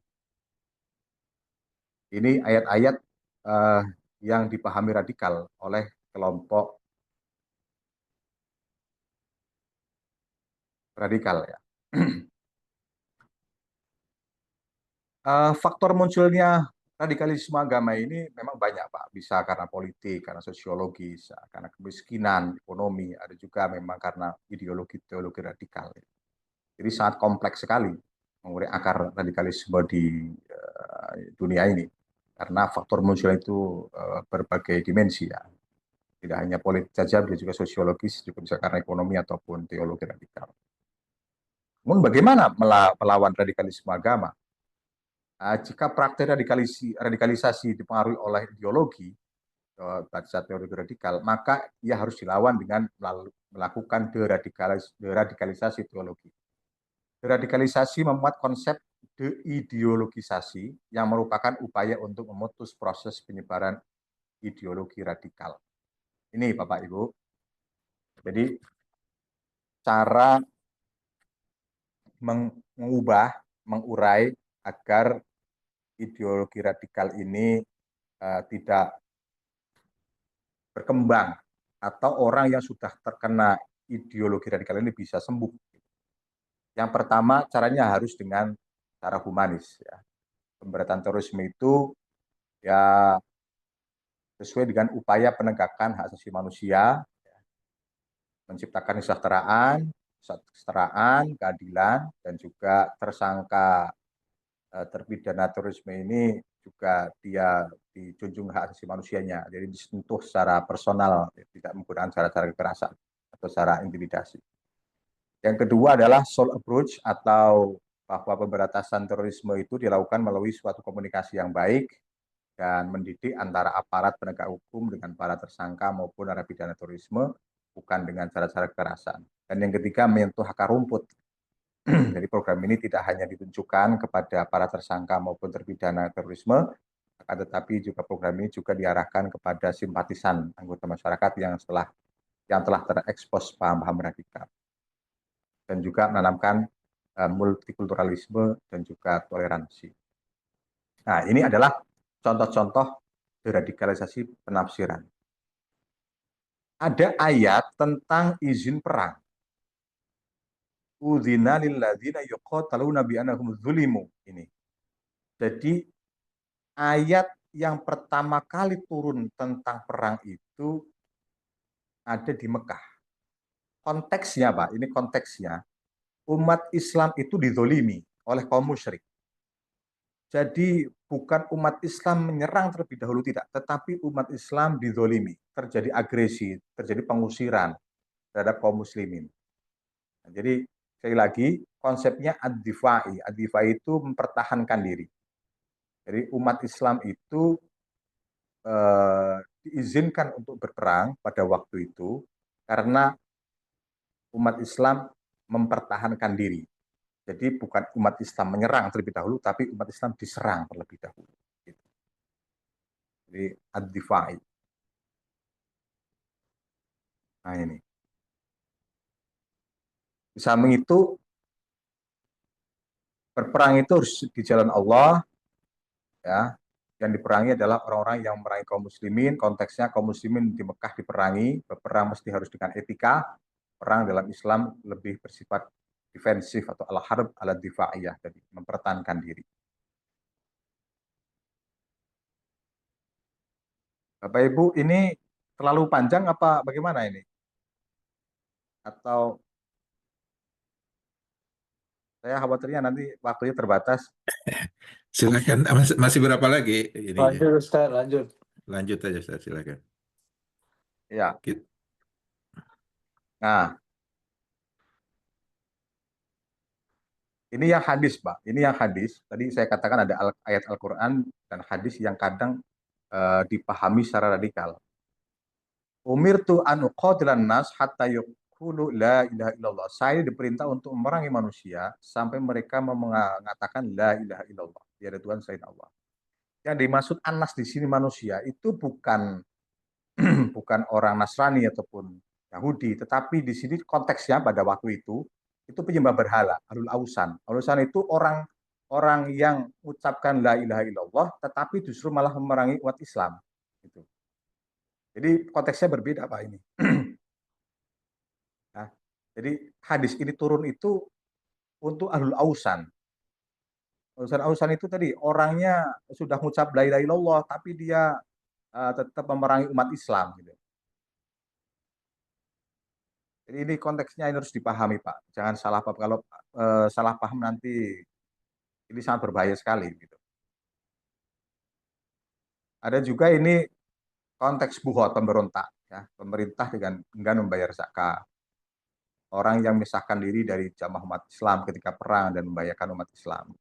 Ini ayat-ayat yang dipahami radikal oleh kelompok radikal ya. Faktor munculnya radikalisme agama ini memang banyak, Pak. Bisa karena politik, karena sosiologis, karena kemiskinan, ekonomi, ada juga memang karena ideologi-ideologi radikal. Jadi sangat kompleks sekali mengurai akar radikalisme di dunia ini. Karena faktor muncul itu berbagai dimensi ya. Tidak hanya politik saja, juga sosiologis, juga bisa karena ekonomi ataupun teologi radikal. Namun bagaimana melawan radikalisme agama? Jika praktek radikalisasi dipengaruhi oleh ideologi, baca teori radikal, maka ia harus dilawan dengan melakukan deradikalisasi teologi. Deradikalisasi memuat konsep deideologisasi yang merupakan upaya untuk memutus proses penyebaran ideologi radikal. Ini Bapak Ibu. Jadi cara mengurai agar ideologi radikal ini tidak berkembang atau orang yang sudah terkena ideologi radikal ini bisa sembuh. Yang pertama caranya harus dengan cara humanis. Ya. Pemberantasan terorisme itu ya sesuai dengan upaya penegakan hak asasi manusia, ya, menciptakan kesejahteraan, keadilan, dan juga tersangka terpidana terorisme ini juga dia dijunjung hak asasi manusianya, jadi disentuh secara personal, tidak menggunakan cara-cara kekerasan atau cara intimidasi. Yang kedua adalah soft approach, atau bahwa pemberantasan terorisme itu dilakukan melalui suatu komunikasi yang baik dan mendidik antara aparat penegak hukum dengan para tersangka maupun narapidana terorisme, bukan dengan cara-cara kekerasan. Dan yang ketiga, menyentuh akar rumput Jadi program ini tidak hanya ditunjukkan kepada para tersangka maupun terpidana terorisme, akan tetapi juga program ini juga diarahkan kepada simpatisan anggota masyarakat yang telah terekspos paham-paham radikal, dan juga menanamkan multikulturalisme dan juga toleransi. Nah, ini adalah contoh-contoh deradikalisasi penafsiran. Ada ayat tentang izin perang. Udzina lilladzina yuqataluna bi annahum zulimu. Ini. Jadi ayat yang pertama kali turun tentang perang itu ada di Mekah. Konteksnya, Pak, ini konteksnya. Umat Islam itu dizolimi oleh kaum musyrik. Jadi bukan umat Islam menyerang terlebih dahulu, tidak, tetapi umat Islam dizolimi, terjadi agresi, terjadi pengusiran terhadap kaum muslimin. Nah, jadi sekali lagi konsepnya ad-difai. Ad-difai itu mempertahankan diri. Jadi umat Islam itu diizinkan untuk berperang pada waktu itu karena umat Islam mempertahankan diri. Jadi bukan umat Islam menyerang terlebih dahulu, tapi umat Islam diserang terlebih dahulu. Jadi ad-difai. Nah ini. Di samping itu berperang itu harus di jalan Allah, ya. Yang diperangi adalah orang-orang yang memerangi kaum muslimin. Konteksnya kaum muslimin di Mekah diperangi. Berperang mesti harus dengan etika. Perang dalam Islam lebih bersifat defensif atau al-harb ala-difa'iyah, jadi mempertahankan diri. Bapak Ibu, ini terlalu panjang apa bagaimana ini? Atau saya khawatirnya nanti waktunya terbatas. Silakan. Masih berapa lagi ininya? Lanjut Ustaz, lanjut. Lanjut aja, Ustaz, silakan. Ya. Gitu. Nah, ini yang hadis, Pak. Ini yang hadis. Tadi saya katakan ada ayat Al-Quran dan hadis yang kadang dipahami secara radikal. Umirtu an uqatilan nas hatta yaqulu la ilaha illallah. Saya diperintah untuk memerangi manusia sampai mereka mengatakan la ilaha illallah. Tiada Tuhan selain Allah. Yang dimaksud anas di sini manusia itu bukan bukan orang Nasrani ataupun Yahudi, tetapi di sini konteksnya pada waktu itu penyembah berhala, Ahlul Ausan. Ahlul Ausan itu orang yang mengucapkan la ilaha illallah, tetapi justru malah memerangi umat Islam. Gitu. Jadi konteksnya berbeda, Pak, ini. Nah, jadi hadis ini turun itu untuk Ahlul Ausan. Ausan itu tadi orangnya sudah mengucap la ilaha illallah, tapi dia tetap memerangi umat Islam. Gitu. Jadi ini konteksnya ini harus dipahami, Pak. Jangan salah paham. Kalau salah paham nanti ini sangat berbahaya sekali. Gitu. Ada juga ini konteks buhot, pemberontak. Ya. Pemerintah dengan enggan membayar zakat. Orang yang memisahkan diri dari jamaah umat Islam ketika perang dan membahayakan umat Islam.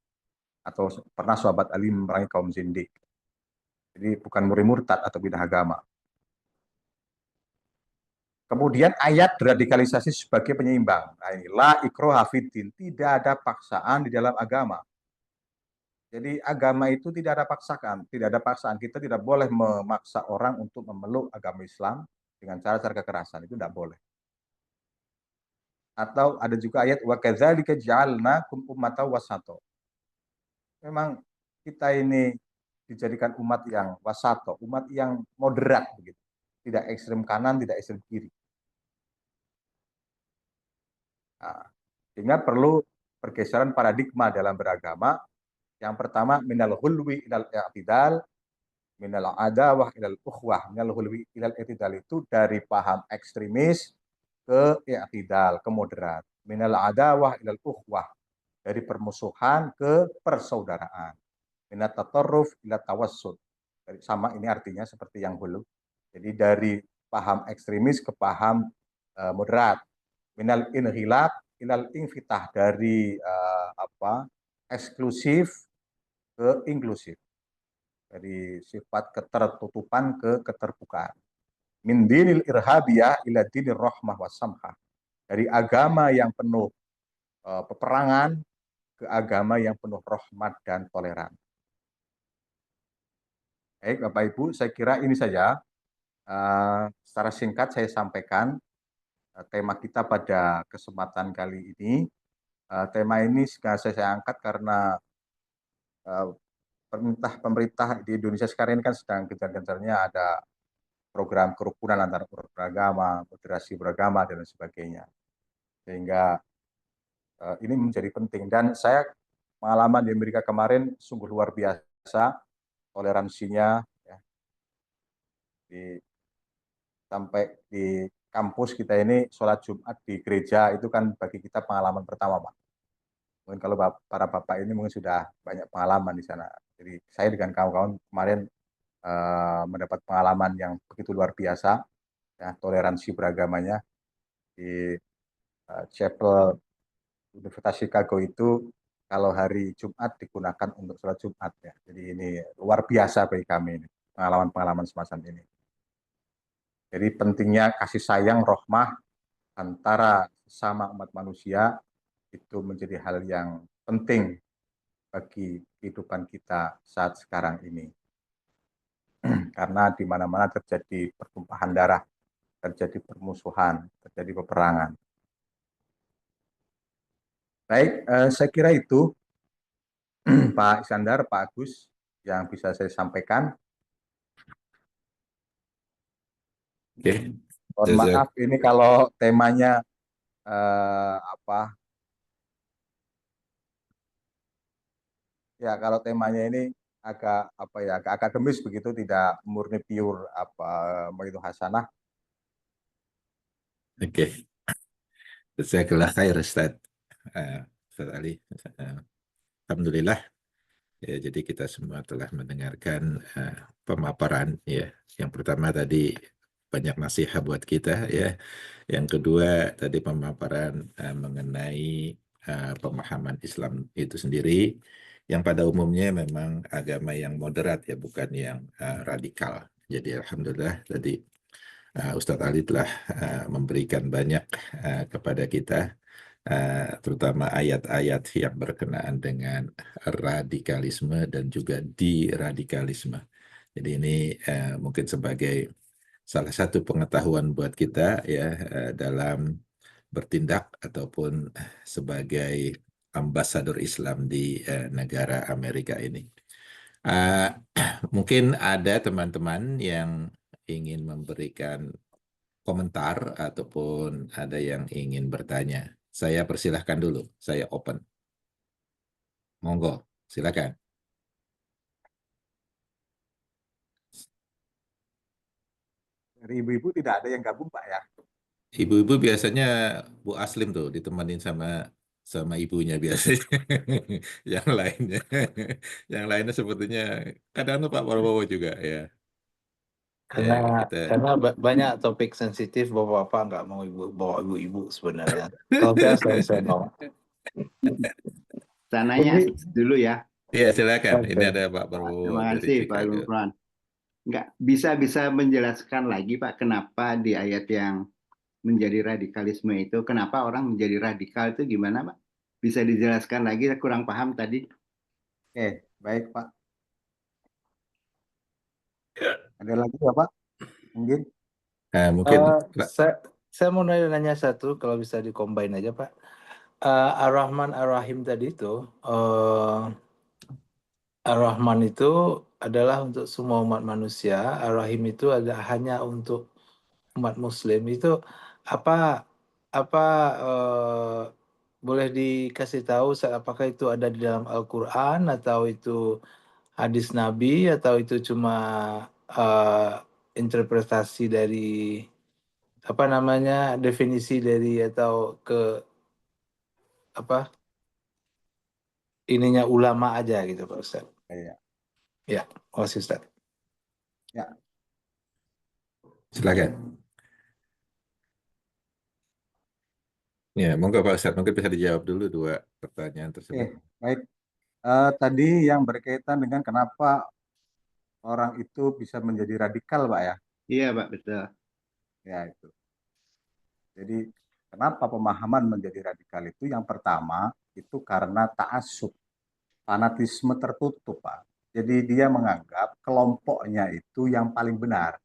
Atau pernah sahabat Ali memerangi kaum zindik. Jadi bukan murid murtad atau pindah agama. Kemudian ayat radikalisasi sebagai penyeimbang. Nah, ini la ikroha fiddin, tidak ada paksaan di dalam agama. Jadi agama itu tidak ada paksaan, tidak ada paksaan. Kita tidak boleh memaksa orang untuk memeluk agama Islam dengan cara-cara kekerasan, itu tidak boleh. Atau ada juga ayat wa kadzalika ja'alnakum ummatan wasata. Memang kita ini dijadikan umat yang wasato, umat yang moderat begitu. Tidak ekstrem kanan, tidak ekstrem kiri. Nah, sehingga perlu pergeseran paradigma dalam beragama. Yang pertama minal hulwi ilal i'tidal, minal adawah ilal ukhwah. Minal hulwi ilal i'tidal itu dari paham ekstremis ke i'tidal, ke moderat. Minal adawah ilal ukhwah, dari permusuhan ke persaudaraan. Minat tatarruf ila tawassut. Sama ini artinya seperti yang hulu. Jadi dari paham ekstremis ke paham moderat. Minal inhilak ilal infitah, dari eksklusif ke inklusif. Dari sifat ketertutupan ke keterbukaan. Min dinil irhabiyah ila dinir rahmah wasamhah. Dari agama yang penuh peperangan ke agama yang penuh rahmat dan toleran. Baik, Bapak Ibu, saya kira ini saja. Secara singkat saya sampaikan tema kita pada kesempatan kali ini. Tema ini saya angkat karena eh, pemerintah di Indonesia sekarang ini kan sedang gencar-gencarnya ada program kerukunan antar beragama, moderasi beragama, dan lain sebagainya. Sehingga ini menjadi penting. Dan saya pengalaman di Amerika kemarin sungguh luar biasa toleransinya, ya, sampai di kampus kita ini sholat Jumat di gereja itu kan bagi kita pengalaman pertama, Pak. Mungkin kalau para bapak ini mungkin sudah banyak pengalaman di sana. Jadi saya dengan kawan-kawan kemarin mendapat pengalaman yang begitu luar biasa, ya, toleransi beragamanya di Chapel Universitas Chicago itu kalau hari Jumat digunakan untuk sholat Jumat, ya. Jadi ini luar biasa bagi kami ini, pengalaman-pengalaman semacam ini. Jadi pentingnya kasih sayang, rohmah antara sesama umat manusia itu menjadi hal yang penting bagi kehidupan kita saat sekarang ini. Karena di mana-mana terjadi pertumpahan darah, terjadi permusuhan, terjadi peperangan. Baik, saya kira itu Pak Iskandar, Pak Agus yang bisa saya sampaikan. Oke. Mohon Jazak. maaf ini kalau temanya apa ya, kalau temanya ini agak apa ya, agak akademis begitu, tidak murni pure apa begitu hasanah. Oke. Jazakallah khair Ustaz. Ustaz Ali. Eh, Alhamdulillah. Ya, jadi kita semua telah mendengarkan pemaparan ya. Yang pertama tadi banyak nasihat buat kita ya. Yang kedua tadi pemaparan mengenai pemahaman Islam itu sendiri yang pada umumnya memang agama yang moderat ya, bukan yang radikal. Jadi alhamdulillah tadi Ustadz Ali telah memberikan banyak kepada kita terutama ayat-ayat yang berkenaan dengan radikalisme dan juga diradikalisme. Jadi ini mungkin sebagai salah satu pengetahuan buat kita ya dalam bertindak ataupun sebagai ambasador Islam di negara Amerika ini. Uh, Mungkin ada teman-teman yang ingin memberikan komentar ataupun ada yang ingin bertanya. Saya persilahkan dulu, saya open. Monggo, silakan. Dari ibu-ibu tidak ada yang gabung, Pak, ya? Ibu-ibu biasanya Bu Aslim tuh ditemenin sama sama ibunya biasanya. Yang lainnya, yang lainnya sebetulnya kadang tuh Pak Prabowo juga ya. Karena Ya kita. banyak topik sensitif bapak-bapak nggak mau bawa ibu-ibu sebenarnya. Kalau saya mau. Saya nanya dulu ya. Iya silakan. Oke. Ini ada Pak Prabowo Terima dari kasih Pak Chicago. Gufron. Nggak bisa menjelaskan lagi Pak, kenapa di ayat yang menjadi radikalisme itu, kenapa orang menjadi radikal itu gimana Pak? Bisa dijelaskan lagi, saya kurang paham tadi. Oke, baik Pak. Ada lagi ya Pak? Mungkin. Mungkin Saya mau nanya satu, kalau bisa dikombin aja Pak. Ar-Rahman Ar-Rahim tadi itu, Ar-Rahman itu adalah untuk semua umat manusia, Ar-Rahim itu hanya untuk umat Muslim. Itu apa boleh dikasih tahu apakah itu ada di dalam Al-Quran atau itu hadis Nabi atau itu cuma interpretasi dari apa namanya, definisi dari atau ke apa ininya ulama aja gitu Pak Ustaz. Iya. Ya, makasih Ustaz. Ya. silakan. Ya, monggo Pak Ustadz, mungkin bisa dijawab dulu dua pertanyaan tersebut. Oke, baik. Tadi yang berkaitan dengan kenapa orang itu bisa menjadi radikal, Pak, ya? Iya Pak, betul. Ya, itu. Jadi Kenapa pemahaman menjadi radikal itu? Yang pertama itu karena ta'assub, fanatisme tertutup, Pak. Jadi dia menganggap kelompoknya itu yang paling benar.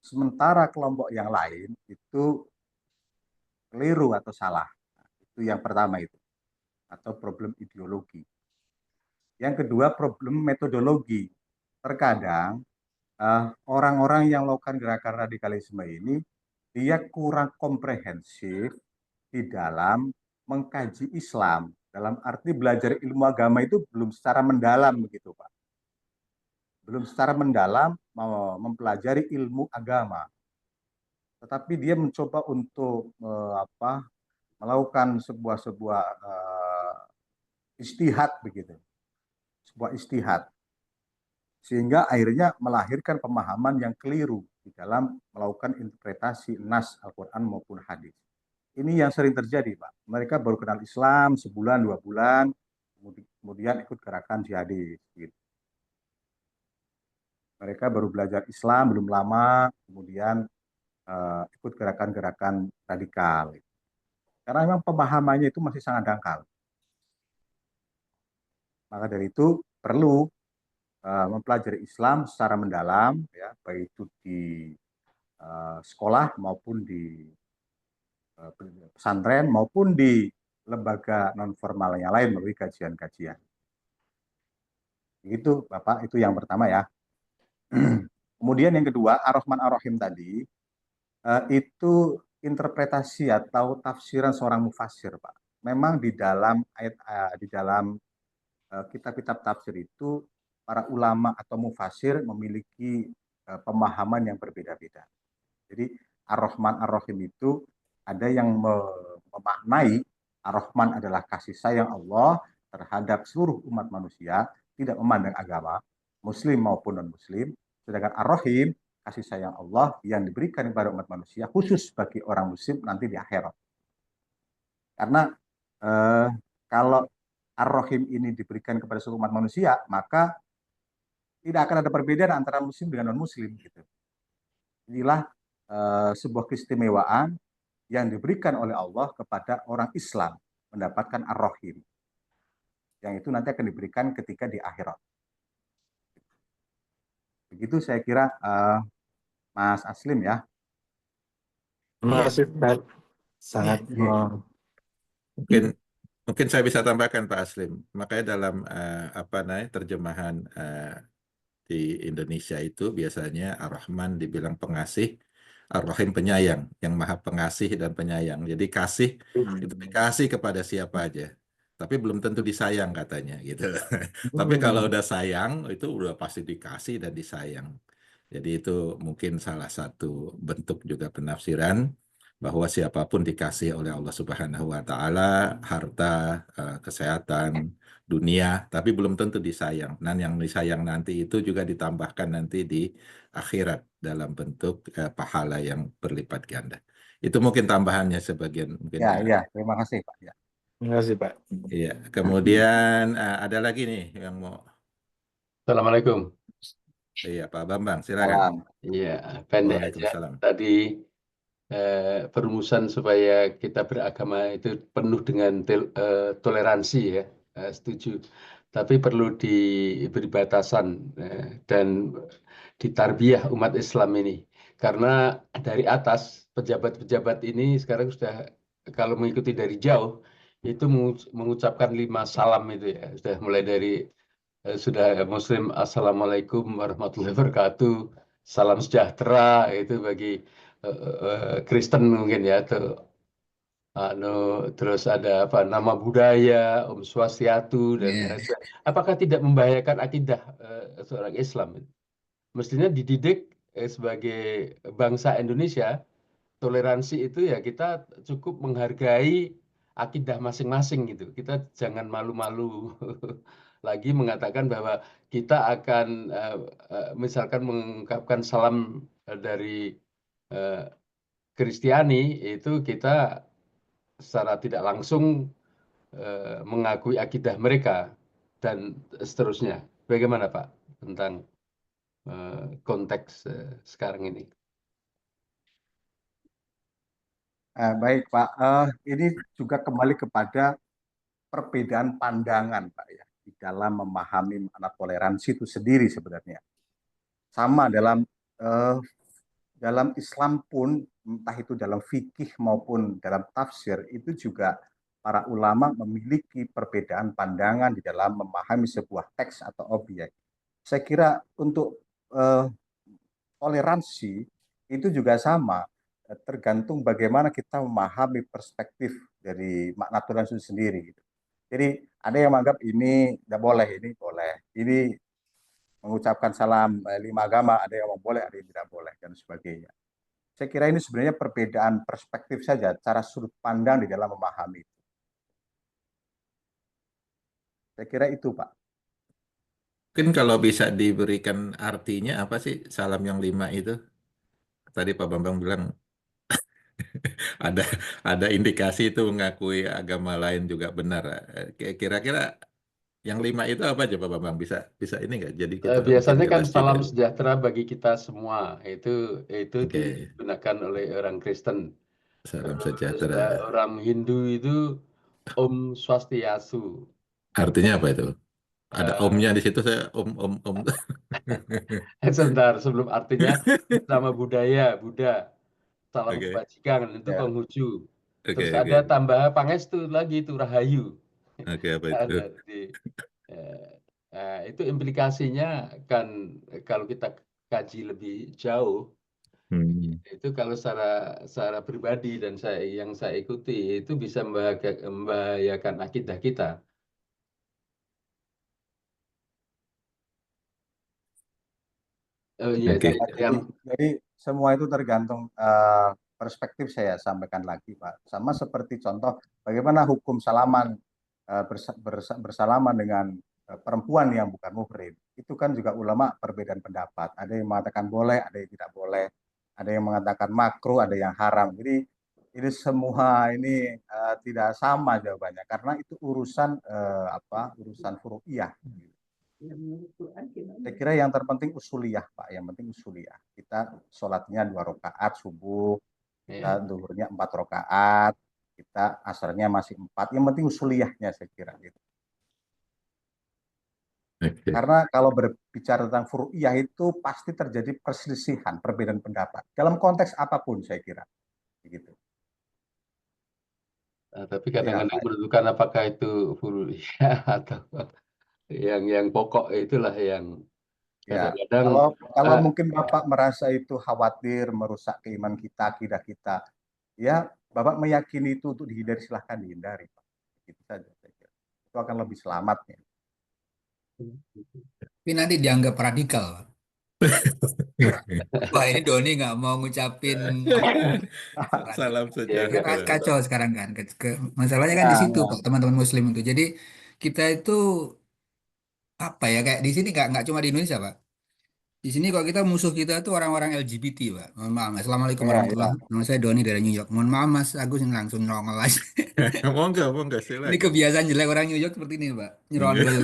Sementara kelompok yang lain itu keliru atau salah. Itu yang pertama itu. Atau problem ideologi. Yang kedua problem metodologi. Terkadang orang-orang yang melakukan gerakan radikalisme ini dia kurang komprehensif di dalam mengkaji Islam. Dalam arti belajar ilmu agama itu belum secara mendalam begitu, Pak. Belum secara mendalam mempelajari ilmu agama. Tetapi dia mencoba untuk melakukan sebuah istihad begitu. Sebuah istihad. Sehingga akhirnya melahirkan pemahaman yang keliru di dalam melakukan interpretasi nas Al-Quran maupun hadis. Ini yang sering terjadi, Pak. Mereka baru kenal Islam sebulan, 2 bulan, kemudian ikut gerakan jihadis. Gitu. Mereka baru belajar Islam belum lama, kemudian ikut gerakan-gerakan radikal. Karena memang pemahamannya itu masih sangat dangkal. Maka dari itu perlu mempelajari Islam secara mendalam, ya, baik itu di sekolah maupun di pesantren maupun di lembaga non formal yang lain melalui kajian-kajian. Itu Bapak, itu yang pertama ya. Kemudian yang kedua, Ar-Rahman Ar-Rahim tadi itu interpretasi atau tafsiran seorang mufassir, Pak. Memang di dalam ayat di dalam kitab-kitab tafsir itu para ulama atau mufassir memiliki pemahaman yang berbeda-beda. Jadi Ar-Rahman Ar-Rahim itu ada yang memaknai Ar-Rahman adalah kasih sayang Allah terhadap seluruh umat manusia, tidak memandang agama, muslim maupun non-muslim. Sedangkan Ar-Rahim, kasih sayang Allah yang diberikan kepada umat manusia, khusus bagi orang muslim nanti di akhirat. Karena kalau Ar-Rahim ini diberikan kepada seluruh umat manusia, maka tidak akan ada perbedaan antara muslim dengan non-muslim. Gitu. Inilah sebuah keistimewaan yang diberikan oleh Allah kepada orang Islam mendapatkan Ar-Rahim. Yang itu nanti akan diberikan ketika di akhirat. Begitu saya kira Mas Aslim ya. Terima kasih, Pak. Sangat Mungkin saya bisa tambahkan Pak Aslim. Makanya dalam terjemahan di Indonesia itu biasanya Ar-Rahman dibilang pengasih, Ar-Rahim penyayang, yang maha pengasih dan penyayang. Jadi kasih itu dikasih kepada siapa aja, tapi belum tentu disayang katanya gitu. Tapi kalau udah sayang itu udah pasti dikasih dan disayang. Jadi itu mungkin salah satu bentuk juga penafsiran bahwa siapapun dikasih oleh Allah Subhanahu wa taala harta, kesehatan, dunia, tapi belum tentu disayang. Dan yang disayang nanti itu juga ditambahkan nanti di akhirat dalam bentuk pahala yang berlipat ganda. Itu mungkin tambahannya sebagian mungkin. Ya, terima kasih Pak. Ya. Terima kasih, Pak. Iya, kemudian ada lagi nih yang mau. Assalamualaikum. Iya, Pak Bambang, silakan. Iya, pendek aja. Waalaikumsalam. Tadi perumusan supaya kita beragama itu penuh dengan toleransi ya, setuju. Tapi perlu diberi batasan dan ditarbiyah umat Islam ini. Karena dari atas pejabat-pejabat ini sekarang sudah kalau mengikuti dari jauh itu mengucapkan 5 salam itu ya, sudah mulai dari sudah Muslim, Assalamualaikum warahmatullahi wabarakatuh, salam sejahtera itu bagi Kristen mungkin ya, terus ada apa nama budaya, Om Swastiatu dan apakah tidak membahayakan akidah seorang Islam? Mestinya dididik sebagai bangsa Indonesia, toleransi itu ya kita cukup menghargai akidah masing-masing gitu. Kita jangan malu-malu lagi mengatakan bahwa kita akan misalkan mengungkapkan salam dari Kristiani itu kita secara tidak langsung mengakui akidah mereka dan seterusnya. Bagaimana Pak tentang konteks sekarang ini? Baik Pak, ini juga kembali kepada perbedaan pandangan Pak ya di dalam memahami makna toleransi itu sendiri sebenarnya. Sama dalam Islam pun, entah itu dalam fikih maupun dalam tafsir, itu juga para ulama memiliki perbedaan pandangan di dalam memahami sebuah teks atau objek. Saya kira untuk eh, toleransi itu juga sama, tergantung bagaimana kita memahami perspektif dari makna toleransi itu sendiri. Jadi ada yang menganggap ini tidak boleh, ini boleh. Ini mengucapkan salam lima agama, ada yang boleh, ada yang tidak boleh, dan sebagainya. Saya kira ini sebenarnya perbedaan perspektif saja, cara sudut pandang di dalam memahami itu. Saya kira itu, Pak. Mungkin kalau bisa diberikan artinya apa sih salam yang 5 itu? Tadi Pak Bambang bilang ada ada indikasi itu mengakui agama lain juga benar. Kira-kira yang 5 itu apa aja Pak Bambang? Bisa bisa ini nggak? Jadi kita mungkin Biasanya kan jelas juga. salam sejahtera bagi kita semua. Itu Oke, digunakan oleh orang Kristen. salam Terus sejahtera. orang Hindu itu Om Swastiastu. Artinya apa itu? Ada Eh, omnya di situ saya om. Sebentar, sebelum artinya sama budaya, Buddha, salam Oke, kebajikan itu Ya, Konghucu. oke, Terus oke. ada tambahan Pangestu lagi itu Rahayu. Oke, apa itu? Ada itu implikasinya kan kalau kita kaji lebih jauh Hmm. itu kalau secara pribadi dan yang saya ikuti itu bisa membahayakan akidah kita. Iya, Oke. jadi semua itu tergantung perspektif. Saya sampaikan lagi, Pak. Sama seperti contoh bagaimana hukum salaman bersalaman dengan perempuan yang bukan muhrim. Itu kan juga ulama perbedaan pendapat. Ada yang mengatakan boleh, ada yang tidak boleh. Ada yang mengatakan makruh, ada yang haram. Jadi ini semua ini tidak sama jawabannya karena itu urusan urusan furu'iyah. Saya kira yang terpenting usuliyah, Pak. Yang penting usuliyah. Kita sholatnya 2 rakaat subuh, kita duhurnya 4 rakaat, kita asarnya masih 4. Yang penting usuliyahnya saya kira. Gitu. Oke. Karena kalau berbicara tentang furu'iyah itu pasti terjadi perselisihan, perbedaan pendapat. Dalam konteks apapun saya kira. Begitu. Tapi Ya, kadang-kadang Pak. menentukan apakah itu furu'iyah atau yang pokok itulah yang Ya, kadang-kadang kalau mungkin Bapak merasa itu khawatir merusak keimanan kita, akidah kita, ya Bapak meyakini itu untuk dihindari, silahkan dihindari, Pak. Itu saja saya kira. Itu akan lebih selamatnya. Tapi nanti dianggap radikal, Pak. Wah, ini Doni nggak mau ngucapin Salam radikal. ya, sejahtera. Kacau sekarang kan. Masalahnya kan di Ya, situ, Pak, teman-teman Muslim itu. Jadi kita itu apa ya, kayak di sini nggak cuma di Indonesia, Pak. Di sini kalau kita musuh kita itu orang-orang LGBT, Pak. Mohon maaf, Mas. Assalamualaikum ya, warahmatullahi ya. wabarakatuh. Nama saya Doni dari New York. Mohon maaf, Mas Agus ini langsung nongol aja. Mau nggak Ini silakan. kebiasaan jelek orang New York seperti ini, Pak. Nyerondol.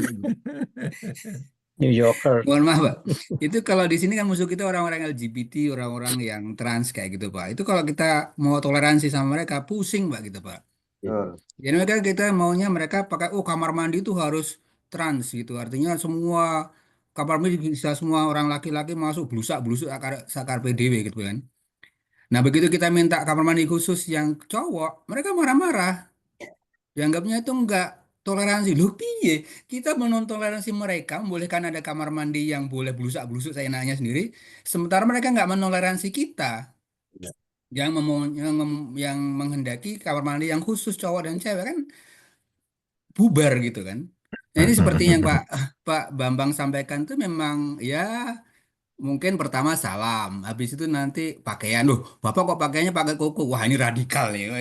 New Yorker. Mohon maaf, Pak. Itu kalau di sini kan musuh kita orang-orang LGBT, orang-orang yang trans kayak gitu, Pak. Itu kalau kita mau toleransi sama mereka, pusing, Pak, gitu, Pak. Betul. Jadi mereka kita maunya mereka pakai, oh kamar mandi itu harus trans gitu. Artinya semua kamar mandi bisa semua orang laki-laki masuk blusak-blusuk sakar PDW gitu kan. Nah, begitu kita minta kamar mandi khusus yang cowok, mereka marah-marah. Dianggapnya itu enggak toleransi. Loh, piye? Kita menontoleransi mereka, membolehkan ada kamar mandi yang boleh blusak-blusuk seenaknya sendiri, sementara mereka enggak menoleransi kita yang menghendaki kamar mandi yang khusus cowok dan cewek kan bubar gitu kan. Nah, ini seperti yang Pak Bambang sampaikan tuh memang ya mungkin pertama salam, habis itu nanti pakaian. Loh, Bapak kok pakainya pakai koko? Wah, ini radikal nih.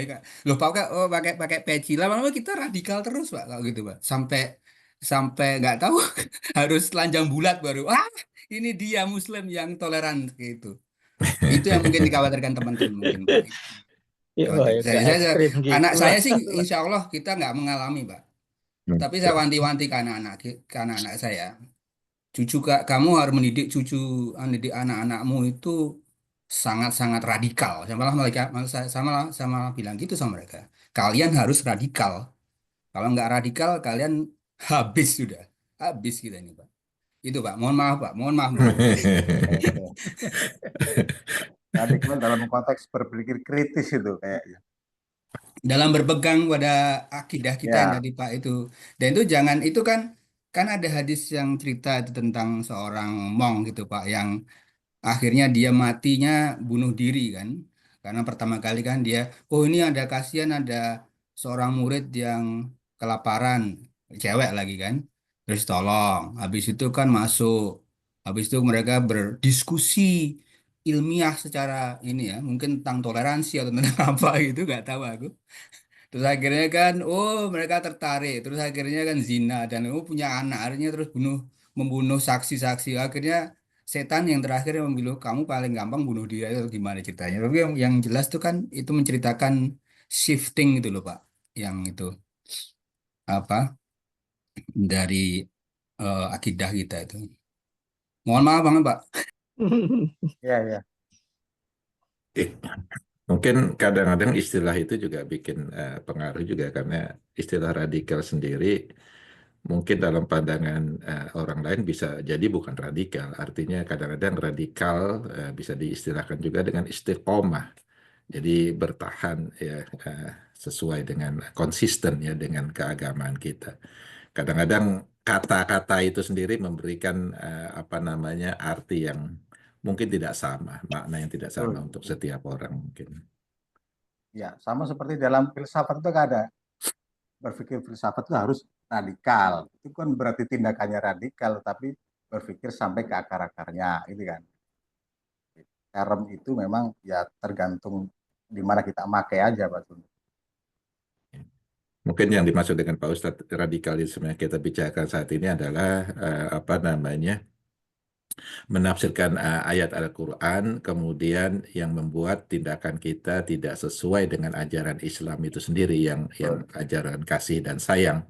Loh, pakai peci. Lama-lama kita radikal terus, Pak, kalau gitu, Pak. Sampai sampai nggak tahu harus telanjang bulat baru. Ah, ini dia Muslim yang toleran gitu. Itu yang mungkin dikhawatirkan teman-teman mungkin, Pak. Ya, wah, ya, nggak ekstrim Anak gitu saya lah. sih insya Allah kita nggak mengalami, Pak. Tapi saya wanti-wanti ke anak-anak saya. Kamu harus mendidik mendidik anak-anakmu itu sangat-sangat radikal. Sama bilang gitu sama mereka. Kalian harus radikal. Kalau nggak radikal, kalian habis sudah. Habis kita ini, Pak. Itu, Pak. Mohon maaf, Pak. Mohon maaf. Radikal dalam konteks berpikir kritis itu kayaknya. Dalam berpegang pada akidah kita yang Ya, tadi, Pak, itu. Dan itu jangan, itu kan ada hadis yang cerita itu tentang seorang monk gitu, Pak, yang akhirnya dia matinya bunuh diri kan. Karena pertama kali kan dia, oh ini ada kasihan ada seorang murid yang kelaparan, cewek lagi kan. Terus tolong. Habis itu kan masuk. Habis itu mereka berdiskusi ilmiah secara ini ya, mungkin tentang toleransi atau tentang apa gitu, nggak tahu aku. Terus akhirnya kan, oh mereka tertarik. Terus akhirnya kan zina dan oh punya anak. Akhirnya terus membunuh saksi-saksi. Akhirnya setan yang terakhir yang membilang kamu paling gampang bunuh diri atau gimana ceritanya. Tapi yang jelas tuh kan itu menceritakan shifting gitu loh Pak. Yang itu apa dari akidah kita itu. Mohon maaf banget Pak. ya. Mungkin kadang-kadang istilah itu juga bikin pengaruh juga karena istilah radikal sendiri mungkin dalam pandangan orang lain bisa jadi bukan radikal. Artinya kadang-kadang radikal bisa diistilahkan juga dengan istiqomah. Jadi bertahan ya sesuai dengan konsisten ya dengan keagamaan kita. Kadang-kadang kata-kata itu sendiri memberikan apa namanya arti yang mungkin tidak sama, makna yang tidak sama Betul. untuk setiap orang mungkin. Ya, sama seperti dalam filsafat itu kan ada berpikir filsafat itu harus radikal. Itu kan berarti tindakannya radikal, tapi berpikir sampai ke akar-akarnya, itu kan. Term itu memang ya tergantung di mana kita pakai aja, Pak Sun. Mungkin yang dimaksud dengan Pak Ustadz radikalisme yang kita bicarakan saat ini adalah apa namanya menafsirkan ayat Al-Quran, kemudian yang membuat tindakan kita tidak sesuai dengan ajaran Islam itu sendiri, yang ajaran kasih dan sayang.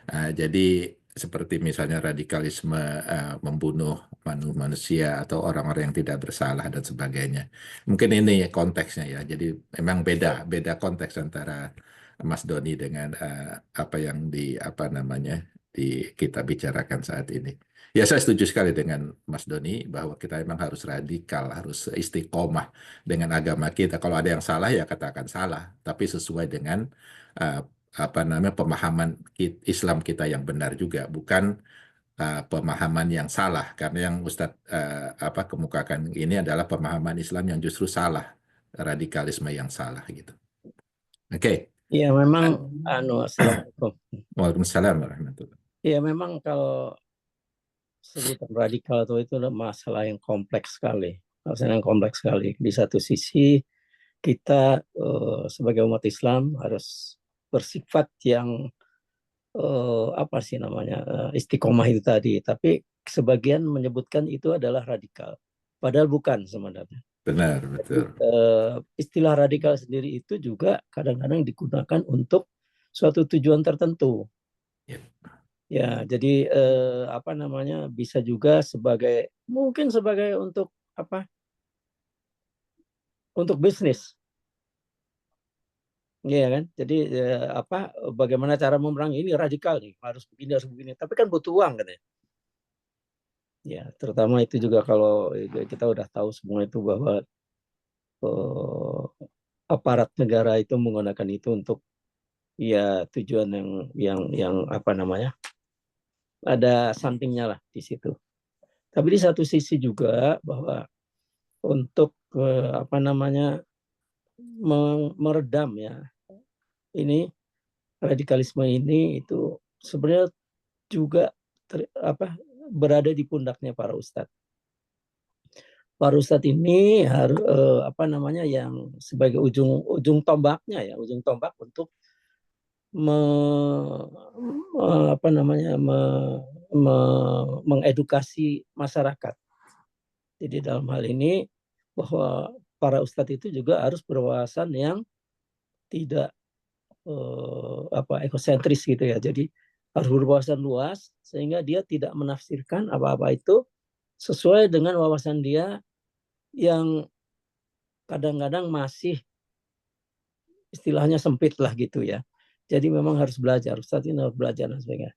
Jadi seperti misalnya radikalisme membunuh manusia atau orang-orang yang tidak bersalah dan sebagainya. Mungkin ini konteksnya ya. Jadi memang beda konteks antara Mas Doni dengan apa yang apa namanya kita bicarakan saat ini. Ya, saya setuju sekali dengan Mas Doni bahwa kita memang harus radikal, harus istiqomah dengan agama kita. Kalau ada yang salah ya katakan salah, tapi sesuai dengan uh, apa namanya pemahaman Islam kita yang benar juga, bukan pemahaman yang salah. Karena yang Ustadz apa kemukakan ini adalah pemahaman Islam yang justru salah, radikalisme yang salah gitu. Oke. Iya memang Assalamualaikum. Waalaikumsalam warahmatullahi. Iya memang kalau sebutan radikal itu masalah yang kompleks sekali. Masalah yang kompleks sekali. Di satu sisi kita sebagai umat Islam harus bersifat yang apa sih namanya istiqomah itu tadi. Tapi sebagian menyebutkan itu adalah radikal. Padahal bukan sebenarnya. Benar, betul. Istilah radikal sendiri itu juga kadang-kadang digunakan untuk suatu tujuan tertentu. Yep. Ya, jadi apa namanya bisa juga sebagai mungkin sebagai untuk apa? Untuk bisnis. Iya kan? Jadi apa bagaimana cara memerangi ini radikal nih, harus begini. Tapi kan butuh uang katanya. Ya, terutama itu juga kalau kita udah tahu semua itu bahwa aparat negara itu menggunakan itu untuk ya tujuan yang apa namanya? Ada something-nya lah di situ. Tapi di satu sisi juga bahwa untuk apa namanya meredam ya ini radikalisme ini itu sebenarnya juga berada di pundaknya para ustadz. Para ustadz ini harus apa namanya yang sebagai ujung tombaknya ya, ujung tombak untuk mengedukasi masyarakat. Jadi dalam hal ini bahwa para ustadz itu juga harus berwawasan yang tidak ekosentris gitu ya. Jadi harus berwawasan luas sehingga dia tidak menafsirkan apa-apa itu sesuai dengan wawasan dia yang kadang-kadang masih istilahnya sempit lah gitu ya. Jadi memang harus belajar, Ustadz ini harus belajar dan sebagainya.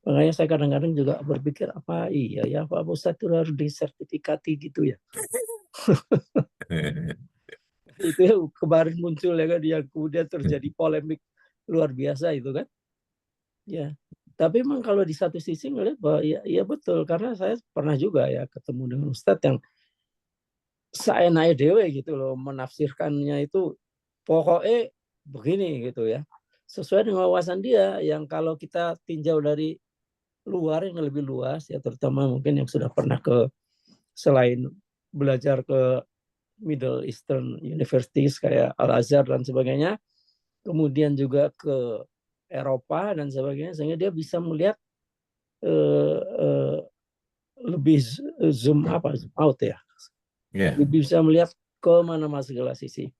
Makanya saya kadang-kadang juga berpikir, apa iya ya Pak Ustadz itu harus disertifikati gitu ya. Itu ya kemarin muncul ya kan, yang kemudian terjadi polemik luar biasa itu kan. Ya, tapi memang kalau di satu sisi ngelihat bahwa ya betul, karena saya pernah juga ya ketemu dengan Ustadz yang saenake dewe gitu loh, menafsirkannya itu pokoknya begini gitu ya, sesuai dengan wawasan dia yang kalau kita tinjau dari luar yang lebih luas ya, terutama mungkin yang sudah pernah ke selain belajar ke Middle Eastern Universities kayak Al-Azhar dan sebagainya, kemudian juga ke Eropa dan sebagainya, sehingga dia bisa melihat lebih zoom out ya, lebih bisa melihat ke mana-mana segala sisi,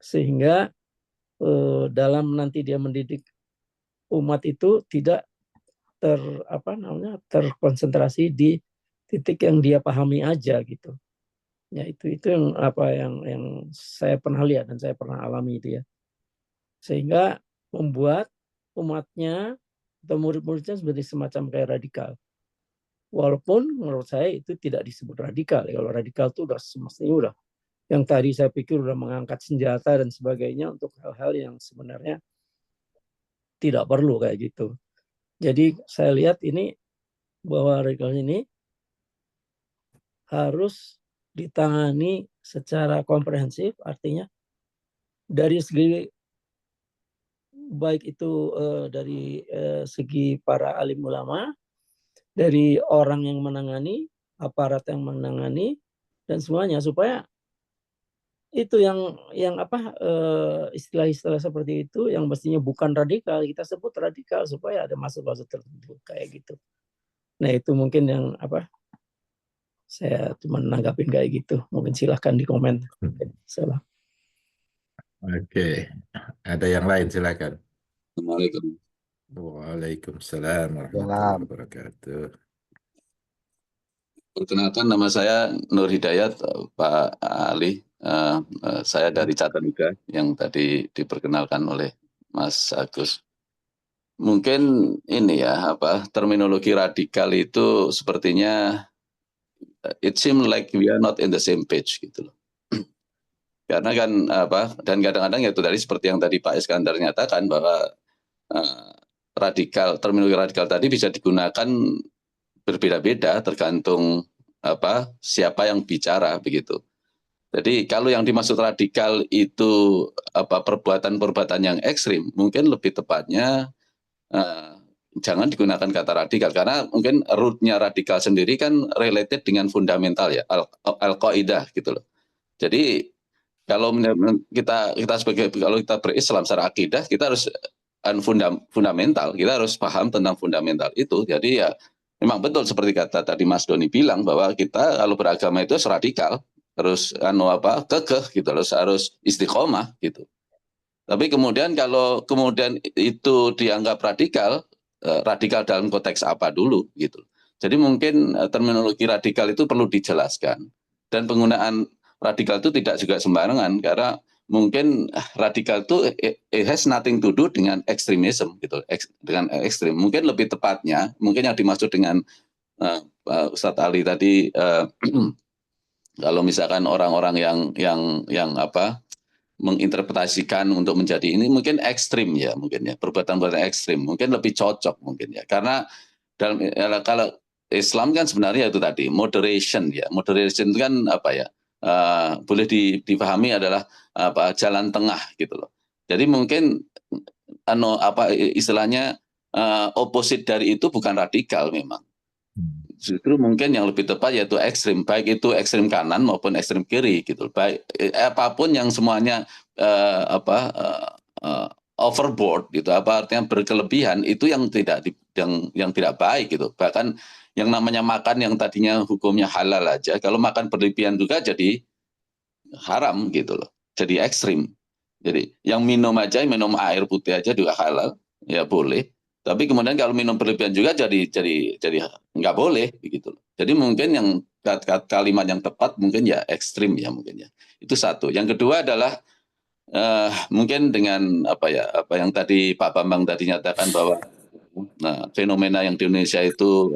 sehingga dalam nanti dia mendidik umat itu tidak terkonsentrasi di titik yang dia pahami aja gitu. Ya itu yang yang saya pernah lihat dan saya pernah alami itu ya. Sehingga membuat umatnya atau murid-muridnya seperti semacam kayak radikal. Walaupun menurut saya itu tidak disebut radikal. Kalau radikal itu udah semestinya udah yang tadi saya pikir udah mengangkat senjata dan sebagainya untuk hal-hal yang sebenarnya tidak perlu kayak gitu. Jadi saya lihat ini bahwa radikal ini harus ditangani secara komprehensif, artinya dari segi baik itu dari segi para alim ulama, dari orang yang menangani, aparat yang menangani, dan semuanya, supaya itu yang istilah-istilah seperti itu yang mestinya bukan radikal kita sebut radikal supaya ada maksud-maksud tertentu kayak gitu. Nah itu mungkin yang saya cuma nanggapin kayak gitu. Mungkin silahkan di komen. Salah. Oke, ada yang lain silakan. Assalamualaikum. Waalaikumsalam warahmatullahi wabarakatuh. Perkenalkan, nama saya Nur Hidayat, Pak Ali. Saya dari Chattanooga yang tadi diperkenalkan oleh Mas Agus. Mungkin ini ya, terminologi radikal itu sepertinya it seems like we are not in the same page gitu loh. Karena kan dan kadang-kadang ya itu tadi seperti yang tadi Pak Iskandar nyatakan bahwa terminologi radikal tadi bisa digunakan berbeda-beda tergantung siapa yang bicara begitu. Jadi kalau yang dimaksud radikal itu perbuatan-perbuatan yang ekstrim, mungkin lebih tepatnya jangan digunakan kata radikal karena mungkin rootnya radikal sendiri kan related dengan fundamental ya, al-qaidah gitu loh. Jadi kalau kita berislam secara akidah, kita harus fundamental, kita harus paham tentang fundamental itu. Jadi ya memang betul seperti kata tadi Mas Doni bilang bahwa kita kalau beragama itu harus radikal, harus kekeh gitu, harus istiqomah gitu. Tapi kemudian kalau kemudian itu dianggap radikal dalam konteks apa dulu gitu. Jadi mungkin terminologi radikal itu perlu dijelaskan dan penggunaan radikal itu tidak juga sembarangan karena mungkin radikal itu it has nothing to do dengan ekstremisme gitu, dengan ekstrim. Mungkin lebih tepatnya, mungkin yang dimaksud dengan Ustadz Ali tadi, kalau misalkan orang-orang yang menginterpretasikan untuk menjadi ini mungkin ekstrim ya, mungkin ya perbuatan-perbuatan ekstrim, mungkin lebih cocok mungkin ya, karena kalau Islam kan sebenarnya itu tadi moderation ya, moderation itu kan boleh dipahami adalah jalan tengah gitu loh. Jadi mungkin istilahnya opposite dari itu bukan radikal memang. Justru mungkin yang lebih tepat yaitu ekstrim, baik itu ekstrim kanan maupun ekstrim kiri gitu. Baik apapun yang semuanya overboard gitu, artinya berkelebihan, itu yang tidak baik gitu. Bahkan yang namanya makan yang tadinya hukumnya halal aja, kalau makan berlebihan juga jadi haram gitu loh, jadi ekstrim. Jadi yang minum air putih aja juga halal, ya boleh. Tapi kemudian kalau minum berlebihan juga jadi nggak boleh begitu loh. Jadi mungkin yang kalimat yang tepat mungkin ya ekstrim ya mungkin ya. Itu satu. Yang kedua adalah mungkin dengan apa yang tadi Pak Bambang tadi nyatakan bahwa fenomena yang di Indonesia itu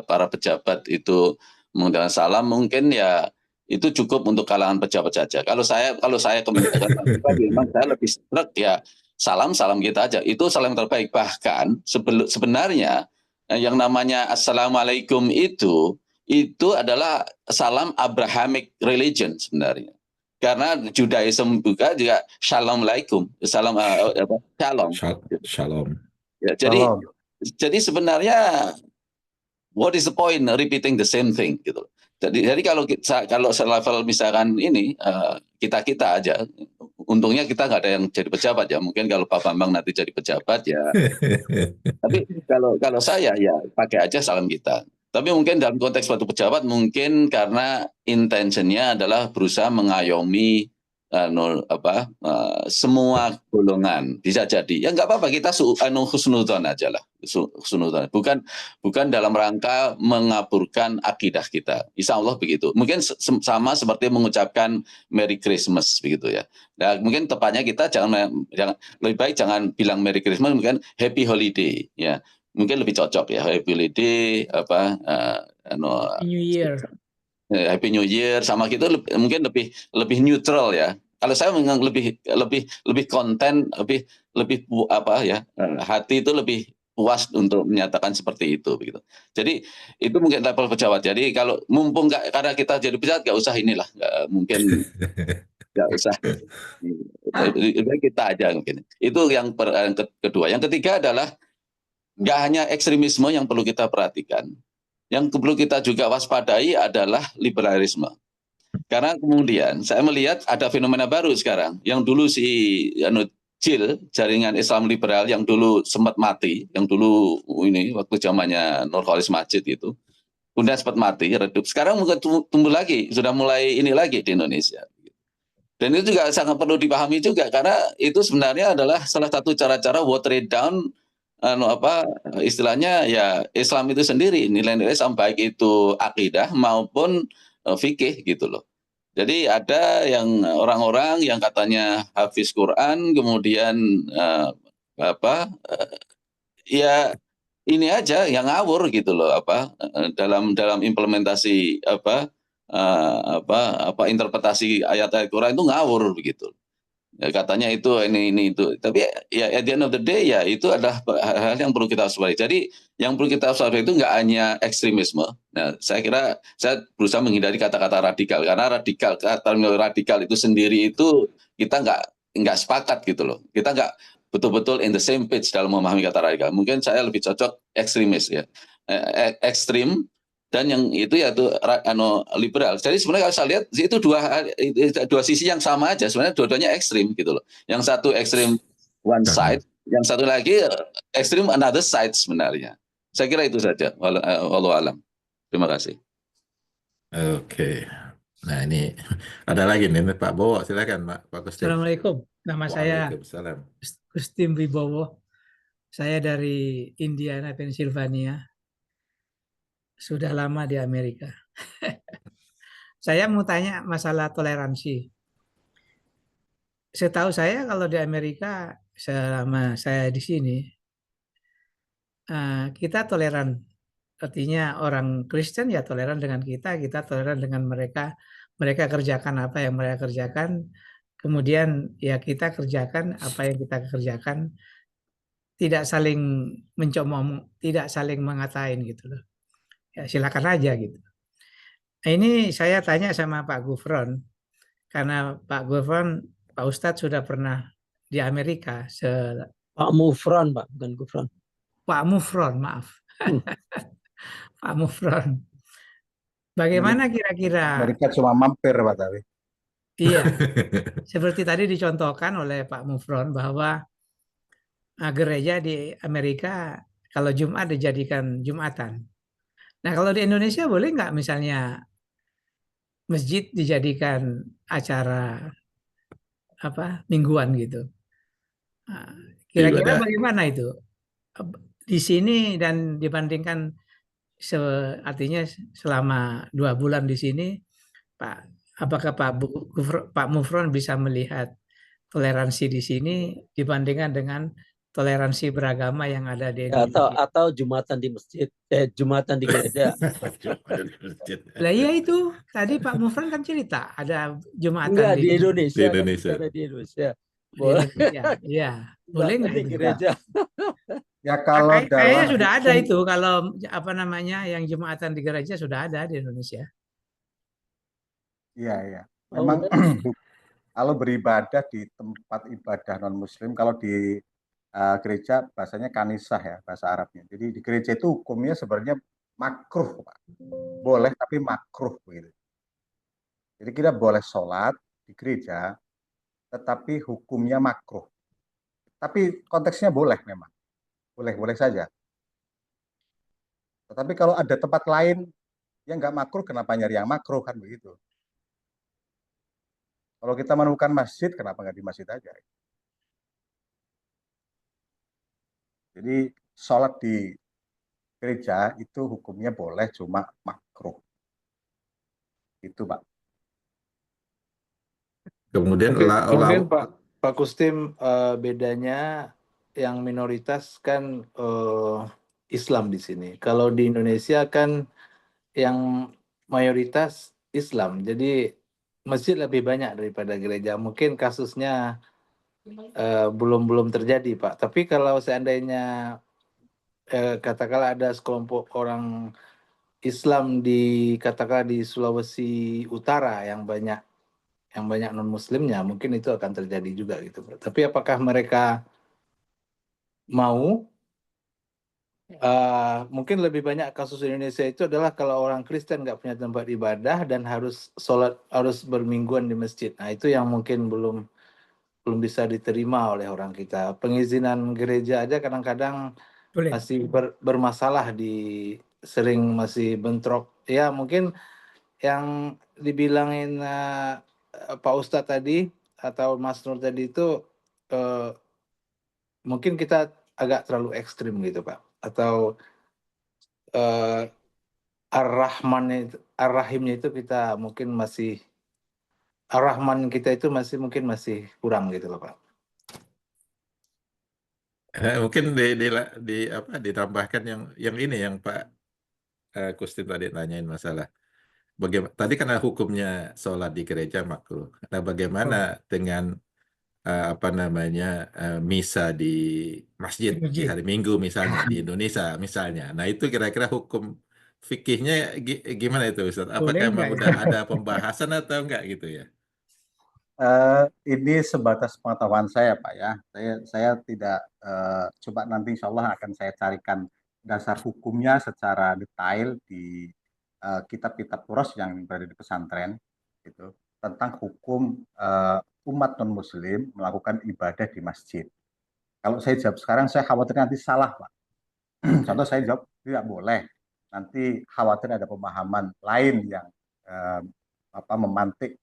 para pejabat itu menggunakan salam mungkin ya itu cukup untuk kalangan pejabat saja. Kalau saya memang saya lebih strict ya salam kita aja. Itu salam terbaik. Bahkan sebenarnya yang namanya Assalamualaikum itu adalah salam Abrahamic religion sebenarnya. Karena Judaism juga Shalom alaikum, shalom. Shalom. Ya, jadi sebenarnya what is the point repeating the same thing gitu. Jadi kalau selevel misalkan ini kita aja, untungnya kita nggak ada yang jadi pejabat ya. Mungkin kalau Pak Bambang nanti jadi pejabat ya. Tapi kalau saya ya pakai aja salam kita. Tapi mungkin dalam konteks suatu pejabat mungkin karena intentionnya adalah berusaha mengayomi semua golongan, bisa jadi ya nggak apa-apa, kita husnudzon aja lah, husnudzon. Bukan dalam rangka mengaburkan akidah kita, insya Allah begitu. Mungkin sama seperti mengucapkan Merry Christmas begitu ya. Nah, mungkin tepatnya kita jangan lebih baik jangan bilang Merry Christmas, mungkin Happy Holiday ya, mungkin lebih cocok ya, Happy Holiday New Year. Happy New Year sama gitu mungkin lebih neutral ya. Kalau saya memang lebih konten, lebih hati itu lebih puas untuk menyatakan seperti itu begitu. Jadi itu mungkin level pejabat. Jadi kalau mumpung karena kita jadi pejabat nggak usah inilah, mungkin nggak usah. Kita aja mungkin. Itu yang kedua. Yang ketiga adalah nggak hanya ekstremisme yang perlu kita perhatikan. Yang perlu kita juga waspadai adalah liberalisme. Karena kemudian saya melihat ada fenomena baru sekarang. Yang dulu JIL, Jaringan Islam Liberal, yang dulu sempat mati, yang dulu ini waktu zamannya Nurholis Majid itu, kemudian sempat mati, redup. Sekarang mungkin tumbuh lagi, sudah mulai ini lagi di Indonesia. Dan itu juga sangat perlu dipahami juga, karena itu sebenarnya adalah salah satu cara-cara water it down istilahnya ya Islam itu sendiri, nilai-nilai Islam baik itu akidah maupun fikih gitu loh. Jadi ada yang orang-orang yang katanya hafiz Quran kemudian ya ini aja yang ngawur gitu loh dalam implementasi interpretasi ayat-ayat Quran itu ngawur begitu. Ya, katanya itu ini itu, tapi ya at the end of the day ya itu adalah hal yang perlu kita waspadai. Jadi yang perlu kita waspadai itu nggak hanya ekstremisme. Nah, saya kira saya berusaha menghindari kata-kata radikal, karena radikal itu sendiri itu kita nggak sepakat gitu loh. Kita nggak betul-betul in the same page dalam memahami kata radikal. Mungkin saya lebih cocok ekstremis ya, ekstrim. Dan yang itu ya itu liberal. Jadi sebenarnya kalau saya lihat itu dua sisi yang sama aja. Sebenarnya dua-duanya ekstrim gitu loh. Yang satu ekstrim one side, yang satu lagi ekstrim another side sebenarnya. Saya kira itu saja. Wallahu alam. Terima kasih. Oke. Nah ini ada lagi nih Pak Bowo, silakan Pak Gustim. Assalamualaikum. Nama saya Waalaikumsalam. Gustim Wibowo. Saya dari Indiana, Pennsylvania. Sudah lama di Amerika. Saya mau tanya masalah toleransi. Setahu saya kalau di Amerika selama saya di sini, kita toleran. Artinya orang Kristen ya toleran dengan kita toleran dengan mereka. Mereka kerjakan apa yang mereka kerjakan, kemudian ya kita kerjakan apa yang kita kerjakan. Tidak saling mencomong, tidak saling mengatain gitu loh. Ya, silakan aja gitu. Nah, ini saya tanya sama Pak Gufron, karena Pak Gufron, Pak Ustadz sudah pernah di Amerika. Pak Mufron, Pak, bukan Gufron. Pak Mufron, maaf. Pak Mufron. Bagaimana kira-kira? Amerika cuma mampir Pak Tawi. Iya, seperti tadi dicontohkan oleh Pak Mufron bahwa gereja di Amerika kalau Jumat dijadikan Jumatan. Nah, kalau di Indonesia boleh nggak misalnya masjid dijadikan acara mingguan gitu? Kira-kira bagaimana itu di sini dan dibandingkan artinya selama 2 bulan di sini, apakah Pak Mufron bisa melihat toleransi di sini dibandingkan dengan toleransi beragama yang ada di Ya, Indonesia? atau Jumatan di masjid, Jumatan di gereja. Lah iya itu tadi Pak Mufron kan cerita ada Jumatan Enggak, di di Indonesia. Di Kan Indonesia. bicara di Indonesia. di Boleh. Indonesia. Iya, boleh Jumatan nggak di itu? gereja. Ya kalau Kayaknya dalam sudah ada hukum, itu kalau apa namanya yang Jumatan di gereja sudah ada di Indonesia. iya. Oh, Memang udah. kalau beribadah di tempat ibadah non-muslim, kalau di gereja bahasanya kanisah ya, bahasa Arabnya. Jadi di gereja itu hukumnya sebenarnya makruh, Pak. Boleh tapi makruh begitu. Jadi kita boleh sholat di gereja, tetapi hukumnya makruh. Tapi konteksnya boleh memang, boleh saja. Tetapi kalau ada tempat lain yang nggak makruh, kenapa nyari yang makruh kan begitu? Kalau kita menemukan masjid, kenapa nggak di masjid aja? Jadi sholat di gereja itu hukumnya boleh, cuma makruh. Itu, Pak. Kemudian Mungkin Pak Kustim bedanya yang minoritas kan Islam di sini. Kalau di Indonesia kan yang mayoritas Islam. Jadi masjid lebih banyak daripada gereja. Mungkin kasusnya belum terjadi, Pak. Tapi kalau seandainya katakanlah ada sekelompok orang Islam katakanlah di Sulawesi Utara yang banyak non muslimnya, mungkin itu akan terjadi juga gitu. Tapi apakah mereka mau? Mungkin lebih banyak kasus Indonesia itu adalah kalau orang Kristen nggak punya tempat ibadah dan harus sholat, harus bermingguan di masjid. Nah itu yang mungkin belum bisa diterima oleh orang kita. Pengizinan gereja aja kadang-kadang masih bermasalah, sering masih bentrok. Ya mungkin yang dibilangin Pak Ustadz tadi atau Mas Nur tadi itu mungkin kita agak terlalu ekstrim gitu Pak. Atau Ar-Rahimnya itu kita mungkin masih, Ar-Rahman kita itu mungkin masih kurang gitu loh Pak. Mungkin ditambahkan yang ini yang Pak Kustin tadi nanyain masalah bagaimana tadi karena hukumnya sholat di gereja makruh. Nah, bagaimana dengan misa di masjid di hari Minggu misalnya di Indonesia misalnya. Nah, itu kira-kira hukum fikihnya gimana itu Ustaz? Apakah memang udah ada pembahasan atau enggak gitu ya? Ini sebatas pengetahuan saya, Pak ya. Saya tidak coba nanti insya Allah akan saya carikan dasar hukumnya secara detail di kitab-kitab turas yang berada di pesantren, gitu, tentang hukum umat non-Muslim melakukan ibadah di masjid. Kalau saya jawab sekarang, saya khawatir nanti salah, Pak. Contoh saya jawab tidak boleh. Nanti khawatir ada pemahaman lain yang memantik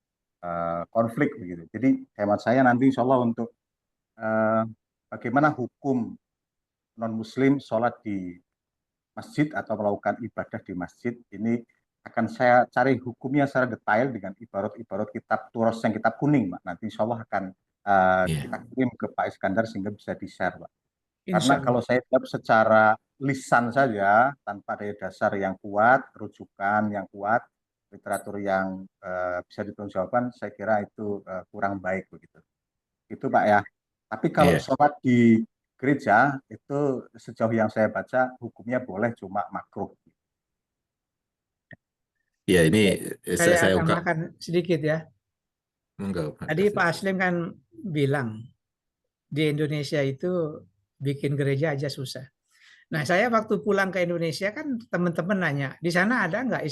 konflik begitu. Jadi hemat saya nanti insya Allah untuk bagaimana hukum non-muslim sholat di masjid atau melakukan ibadah di masjid ini akan saya cari hukumnya secara detail dengan ibarat-ibarat kitab turos yang kitab kuning, Pak. Nanti insya Allah akan kita kirim ke Pak Iskandar sehingga bisa di-share, Pak. Karena kalau saya jawab secara lisan saja tanpa daya dasar yang kuat, rujukan yang kuat, literatur yang bisa dipertanggungjawabkan, saya kira itu kurang baik begitu. Itu Pak ya. Tapi kalau sholat di gereja itu sejauh yang saya baca hukumnya boleh cuma makruh. Ya ini saya tambahkan sedikit ya. Tadi Pak Aslim kan bilang di Indonesia itu bikin gereja aja susah. Nah, saya waktu pulang ke Indonesia kan teman-teman nanya, di sana ada nggak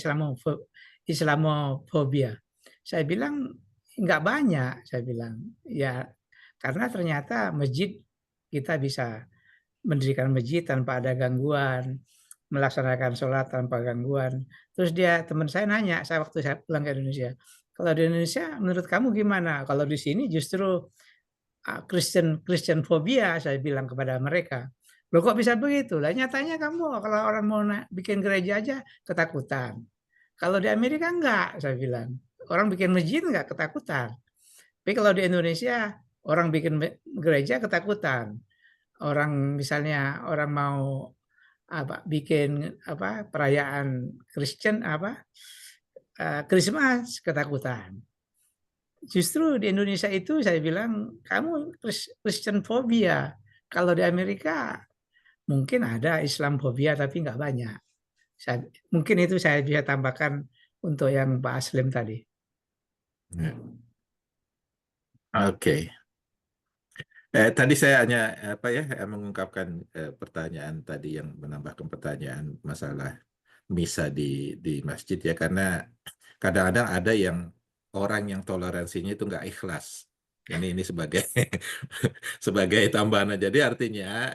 Islamofobia? Saya bilang nggak banyak, saya bilang. Ya, karena ternyata masjid kita bisa mendirikan masjid tanpa ada gangguan, melaksanakan sholat tanpa gangguan. Terus teman saya nanya, waktu saya pulang ke Indonesia, kalau di Indonesia menurut kamu gimana? Kalau di sini justru Christian phobia, saya bilang kepada mereka. Loh kok bisa begitu? Lah nyatanya kamu kalau orang mau bikin gereja aja ketakutan. Kalau di Amerika enggak, saya bilang. Orang bikin masjid enggak ketakutan. Tapi kalau di Indonesia orang bikin gereja ketakutan. Orang misalnya orang mau bikin perayaan Kristen Christmas ketakutan. Justru di Indonesia itu saya bilang kamu Christian phobia. Kalau di Amerika mungkin ada Islam phobia tapi nggak banyak. Mungkin itu saya bisa tambahkan untuk yang Pak Aslim tadi. Ya. Oke. Tadi saya hanya mengungkapkan pertanyaan tadi yang menambahkan pertanyaan masalah misa di masjid ya, karena kadang-kadang ada yang orang yang toleransinya itu nggak ikhlas. Ini sebagai sebagai tambahan. Jadi artinya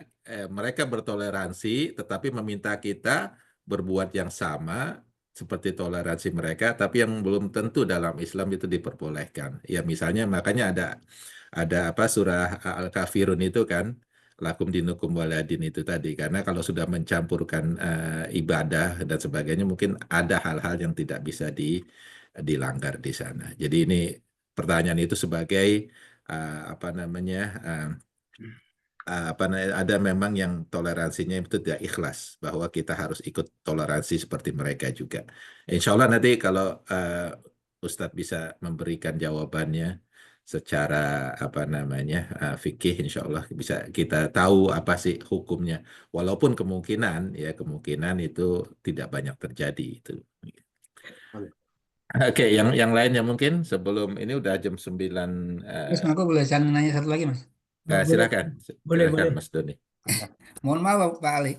mereka bertoleransi tetapi meminta kita berbuat yang sama seperti toleransi mereka, tapi yang belum tentu dalam Islam itu diperbolehkan. Ya misalnya makanya ada surah Al-Kafirun itu kan, lakum dinukum waladin itu tadi, karena kalau sudah mencampurkan ibadah dan sebagainya mungkin ada hal-hal yang tidak bisa dilanggar di sana. Jadi ini pertanyaan itu sebagai ada memang yang toleransinya itu tidak ikhlas, bahwa kita harus ikut toleransi seperti mereka juga. Insya Allah nanti kalau Ustadz bisa memberikan jawabannya secara fikih, insya Allah bisa kita tahu apa sih hukumnya. Walaupun kemungkinan itu tidak banyak terjadi itu. Oke, yang lainnya mungkin sebelum ini udah jam 9. Mas, aku boleh nanya satu lagi, Mas? Silakan Mas Doni. Mohon maaf Pak Ali,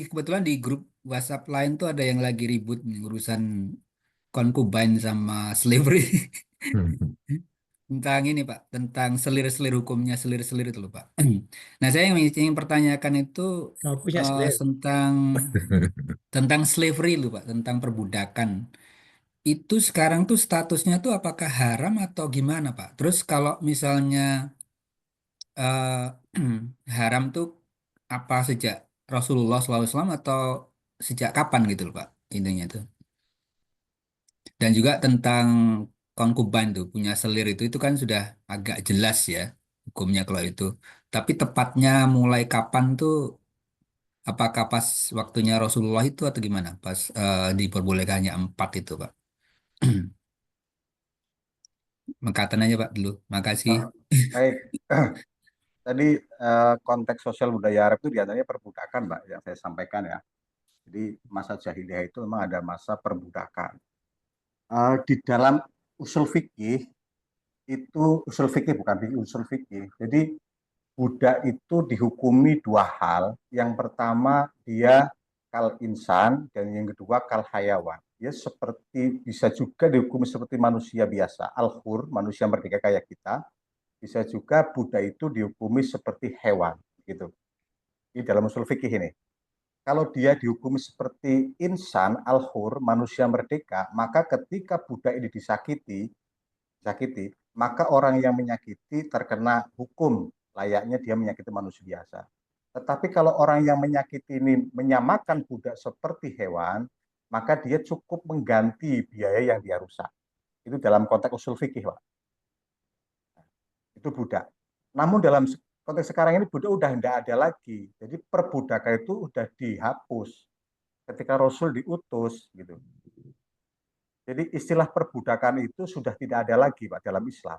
kebetulan di grup WhatsApp lain tuh ada yang lagi ribut nih, urusan concubine sama slavery. Tentang ini Pak, tentang selir-selir hukumnya, selir-selir itu loh Pak. Nah, saya ingin pertanyakan itu tentang slavery loh Pak, tentang perbudakan. Itu sekarang tuh statusnya tuh apakah haram atau gimana Pak? Terus kalau misalnya haram tuh apa sejak Rasulullah SAW atau sejak kapan gitu loh Pak, intinya tuh. Dan juga tentang concubine tuh punya selir itu kan sudah agak jelas ya hukumnya kalau itu. Tapi tepatnya mulai kapan tuh, apakah pas waktunya Rasulullah itu atau gimana? Pas diperbolehkannya 4 itu Pak. Mengatakan aja Pak dulu. Makasih. Baik. Tadi konteks sosial budaya Arab itu diantaranya perbudakan, Mbak, yang saya sampaikan ya. Jadi masa jahiliyah itu memang ada masa perbudakan. Di dalam usul fikih itu, usul fikih bukan fikih, usul fikih. Jadi budak itu dihukumi 2 hal. Yang pertama dia kal insan dan yang kedua kal hayawan. Ya seperti bisa juga dihukumi seperti manusia biasa, al-hur, manusia merdeka kayak kita. Bisa juga budak itu dihukumi seperti hewan gitu. Ini dalam usul fikih ini. Kalau dia dihukumi seperti insan al-hur, manusia merdeka, maka ketika budak ini disakiti, maka orang yang menyakiti terkena hukum layaknya dia menyakiti manusia biasa. Tetapi kalau orang yang menyakiti ini menyamakan budak seperti hewan, maka dia cukup mengganti biaya yang dia rusak. Itu dalam konteks usul fikih, Pak. Itu budak. Namun dalam konteks sekarang ini budak udah tidak ada lagi. Jadi perbudakan itu udah dihapus ketika Rasul diutus gitu. Jadi istilah perbudakan itu sudah tidak ada lagi Pak dalam Islam.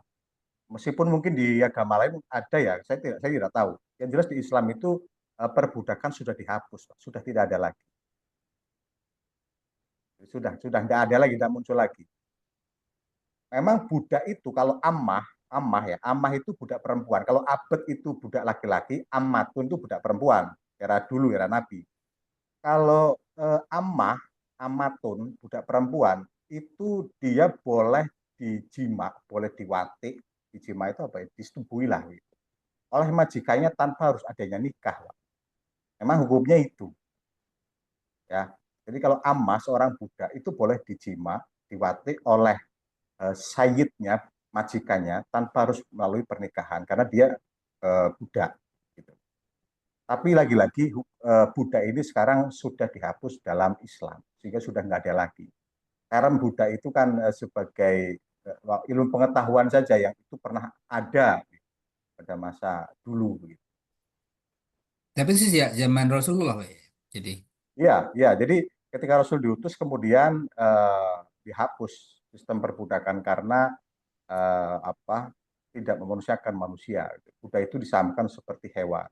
Meskipun mungkin di agama lain ada ya, saya tidak tahu. Yang jelas di Islam itu perbudakan sudah dihapus, Pak. Sudah tidak ada lagi. Sudah tidak ada lagi, tidak muncul lagi. Memang budak itu kalau ammah itu budak perempuan. Kalau abed itu budak laki-laki, ammatun itu budak perempuan. Era dulu, era Nabi. Kalau ammatun, budak perempuan, itu dia boleh dijima, boleh diwatik. Dijima itu apa ya? Disetubuhi lah. Gitu. Oleh majikannya tanpa harus adanya nikah. Memang hukumnya itu. Ya. Jadi kalau ammah, seorang budak, itu boleh dijima, diwatik oleh sayyidnya, majikannya, tanpa harus melalui pernikahan karena dia budak gitu. Tapi lagi-lagi Buddha ini sekarang sudah dihapus dalam Islam, sehingga sudah nggak ada lagi. Karena Buddha itu kan sebagai ilmu pengetahuan saja yang itu pernah ada pada masa dulu. Tapi itu sih zaman Rasulullah, Pak. Jadi Ya, jadi ketika Rasul diutus kemudian dihapus sistem perbudakan karena tidak memanusiakan manusia. Buddha itu disamakan seperti hewan.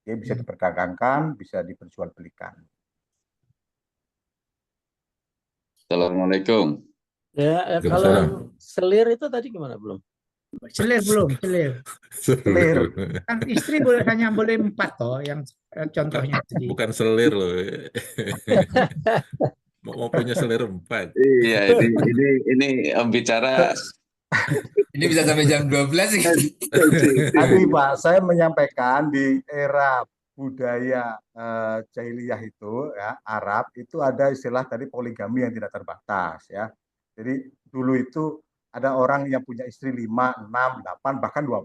Dia bisa diperdagangkan, bisa diperjualbelikan. Assalamualaikum. Ya, kalau yang selir itu tadi gimana belum? Selir belum, selir. Selir. Kan istri hanya boleh 4 toh, yang contohnya tadi. Bukan selir loh. Mau punya selir 4. Iya, ini bicara ini bisa sampai jam 12 sih. Tadi Pak, saya menyampaikan di era budaya jahiliyah itu ya, Arab itu ada istilah tadi poligami yang tidak terbatas ya. Jadi dulu itu ada orang yang punya istri 5, 6, 8 bahkan 20.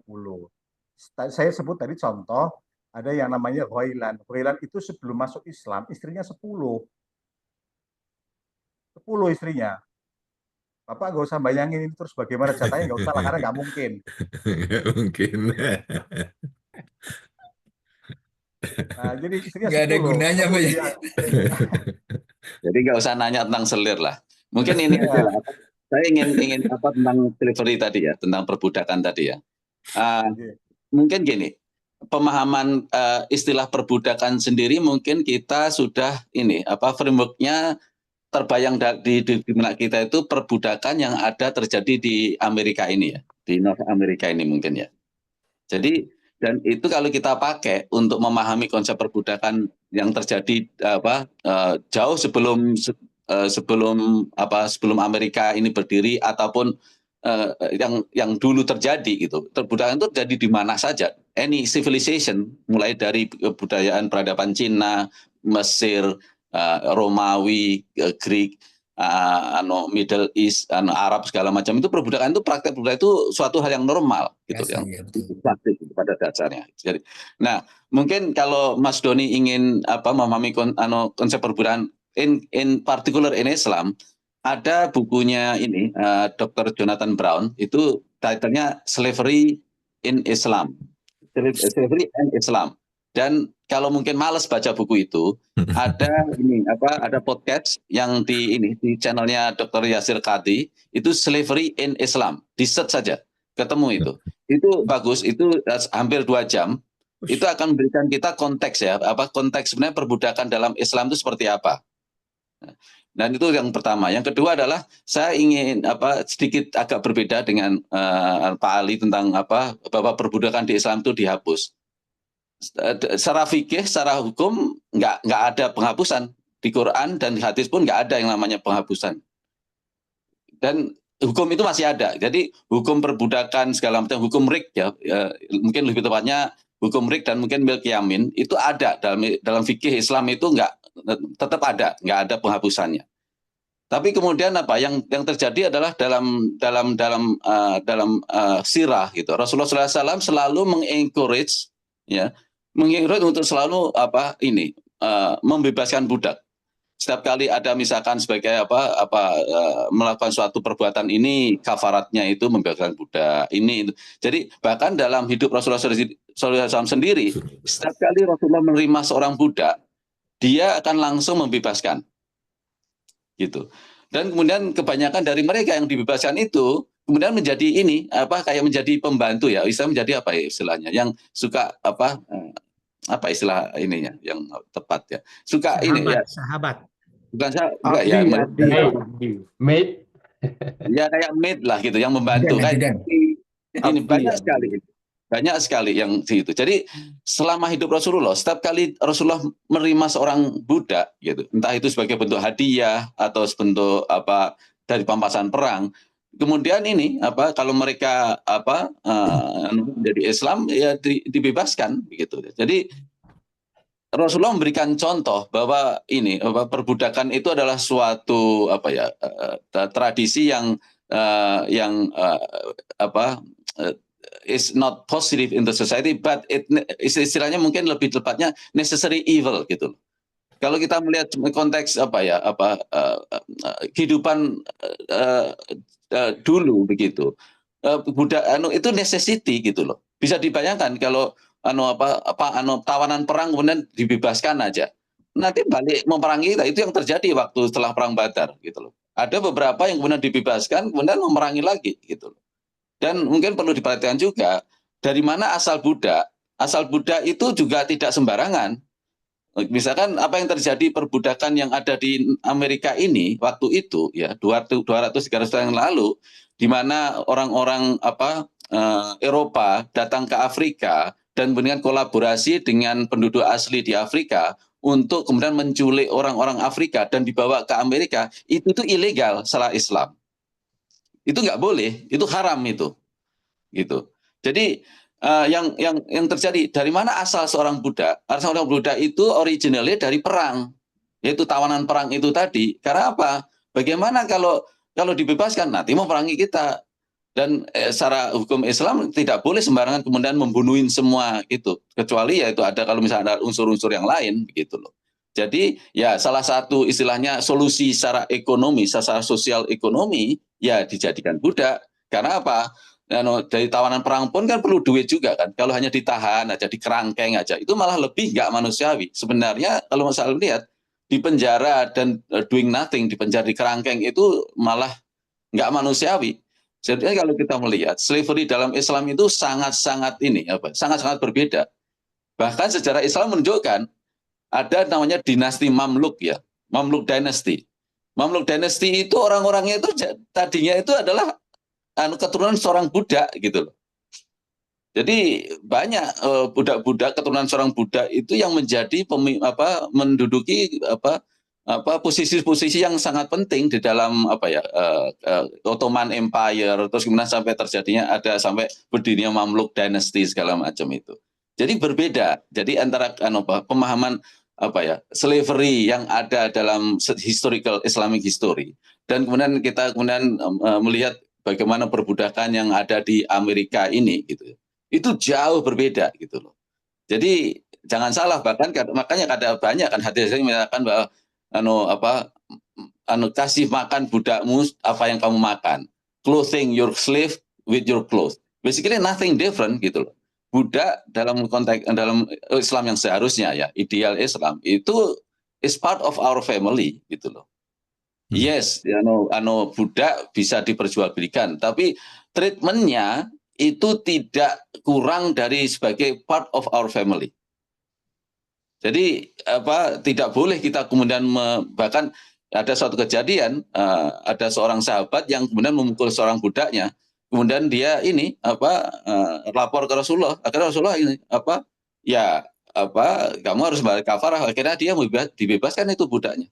Saya sebut tadi contoh ada yang namanya Ghailan. Ghailan itu sebelum masuk Islam istrinya 10 istrinya. Bapak nggak usah bayangin ini terus bagaimana jatahnya, nggak usah lah, karena nggak mungkin. Nggak mungkin. Nah, jadi istrinya Nggak ada 10. gunanya, Pak. Jadi nggak usah nanya tentang selir lah. Mungkin ini adalah saya ingin apa tentang slavery tadi ya, tentang perbudakan tadi ya. Mungkin gini, pemahaman istilah perbudakan sendiri mungkin kita sudah frameworknya terbayang di benak kita itu perbudakan yang ada terjadi di Amerika ini ya, di North Amerika ini mungkin ya. Jadi dan itu kalau kita pakai untuk memahami konsep perbudakan yang terjadi jauh sebelum Amerika ini berdiri ataupun yang dulu terjadi gitu. Perbudakan itu terjadi di mana saja. Any civilization mulai dari kebudayaan peradaban Cina, Mesir, Romawi, Greek, Middle East, Arab segala macam itu perbudakan itu praktek perbudakan itu suatu hal yang normal gitu yang praktik pada dasarnya. Jadi, nah mungkin kalau Mas Doni ingin memahami konsep perbudakan in particular in Islam, ada bukunya ini Dr. Jonathan Brown itu titlenya Slavery in Islam, Slavery and Islam. Dan kalau mungkin males baca buku itu, ada podcast yang di channelnya Dr. Yasir Qadhi, itu Slavery in Islam, di search saja, ketemu itu. Itu bagus, itu hampir 2 jam. Itu akan memberikan kita konteks ya, konteks sebenarnya perbudakan dalam Islam itu seperti apa. Dan itu yang pertama. Yang kedua adalah saya ingin sedikit agak berbeda dengan Pak Ali tentang bahwa perbudakan di Islam itu dihapus. Secara fikih, secara hukum nggak ada penghapusan di Quran dan di hadis pun nggak ada yang namanya penghapusan. Dan hukum itu masih ada. Jadi hukum perbudakan segala macam, hukum rik ya, mungkin lebih tepatnya hukum rik dan mungkin milk yamin itu ada dalam fikih Islam itu tetap ada, nggak ada penghapusannya. Tapi kemudian yang terjadi adalah dalam sirah gitu. Rasulullah SAW selalu mengencourage ya. Mengingat untuk selalu membebaskan budak. Setiap kali ada misalkan sebagai melakukan suatu perbuatan ini kafaratnya itu membebaskan budak ini. Jadi bahkan dalam hidup Rasulullah SAW sendiri, setiap kali Rasulullah menerima seorang budak, dia akan langsung membebaskan, gitu. Dan kemudian kebanyakan dari mereka yang dibebaskan itu kemudian menjadi kayak menjadi pembantu ya, menjadi istilahnya yang suka istilah ininya yang tepat ya, suka sahabat bukan ya maid ya, kayak maid lah gitu yang membantu ini banyak sekali yang itu. Jadi selama hidup Rasulullah, setiap kali Rasulullah menerima seorang budak gitu, entah itu sebagai bentuk hadiah atau bentuk dari pampasan perang, kemudian kalau mereka menjadi Islam ya dibebaskan begitu. Jadi Rasulullah memberikan contoh bahwa perbudakan itu adalah suatu tradisi yang is not positive in the society, but istilahnya mungkin lebih tepatnya necessary evil gitu. Kalau kita melihat konteks kehidupan dulu begitu, itu necessity gitu loh. Bisa dibayangkan kalau tawanan perang kemudian dibebaskan aja, nanti balik memerangi kita. Itu yang terjadi waktu setelah perang Badar gitu loh. Ada beberapa yang kemudian dibebaskan kemudian memerangi lagi gitu loh. Dan mungkin perlu diperhatikan juga dari mana asal budak. Asal budak itu juga tidak sembarangan. Misalkan apa yang terjadi perbudakan yang ada di Amerika ini waktu itu ya 200-300 tahun yang lalu, di mana orang-orang Eropa datang ke Afrika dan kemudian kolaborasi dengan penduduk asli di Afrika untuk kemudian menculik orang-orang Afrika dan dibawa ke Amerika, itu ilegal secara Islam. Itu nggak boleh, itu haram itu, gitu. Jadi yang terjadi, dari mana asal seorang budak? Asal seorang budak itu originalnya dari perang, yaitu tawanan perang itu tadi. Karena apa? Bagaimana kalau dibebaskan nanti mau memerangi kita? Dan secara hukum Islam tidak boleh sembarangan kemudian membunuhin semua itu, kecuali ya itu ada kalau misalnya ada unsur-unsur yang lain, begitu loh. Jadi ya salah satu istilahnya solusi secara ekonomi, secara sosial ekonomi ya dijadikan budak. Karena apa? Dari tawanan perang pun kan perlu duit juga kan. Kalau hanya ditahan aja, dikerangkeng aja, itu malah lebih nggak manusiawi. Sebenarnya kalau saya lihat di penjara dan doing nothing, di penjara di kerangkeng itu malah nggak manusiawi. Jadi kalau kita melihat slavery dalam Islam itu sangat-sangat sangat-sangat berbeda. Bahkan sejarah Islam menunjukkan ada namanya dinasti Mamluk ya, Mamluk Dynasty. Mamluk Dynasty itu orang-orangnya itu tadinya itu adalah keturunan seorang budak gitu loh. Jadi banyak budak-budak keturunan seorang budak itu yang menjadi menduduki posisi-posisi yang sangat penting di dalam Ottoman Empire, terus kemudian sampai terjadinya ada sampai berdirinya Mamluk Dynasty segala macam itu. Jadi berbeda. Jadi antara pemahaman slavery yang ada dalam historical Islamic history dan kemudian kita melihat bagaimana perbudakan yang ada di Amerika ini gitu. Itu jauh berbeda gitu loh. Jadi jangan salah, bahkan makanya ada banyak kan hadis yang menyatakan bahwa kasih makan budakmu apa yang kamu makan. Clothing your slave with your clothes. Basically nothing different gitu loh. Budak dalam konteks dalam Islam yang seharusnya ya, ideal Islam itu is part of our family gitu loh. Yes, budak bisa diperjualbelikan, tapi treatmentnya itu tidak kurang dari sebagai part of our family. Jadi tidak boleh kita kemudian bahkan ada suatu kejadian, ada seorang sahabat yang kemudian memukul seorang budaknya, kemudian dia lapor ke Rasulullah, akhirnya Rasulullah kamu harus bayar kafarah, akhirnya dia dibebaskan itu budaknya.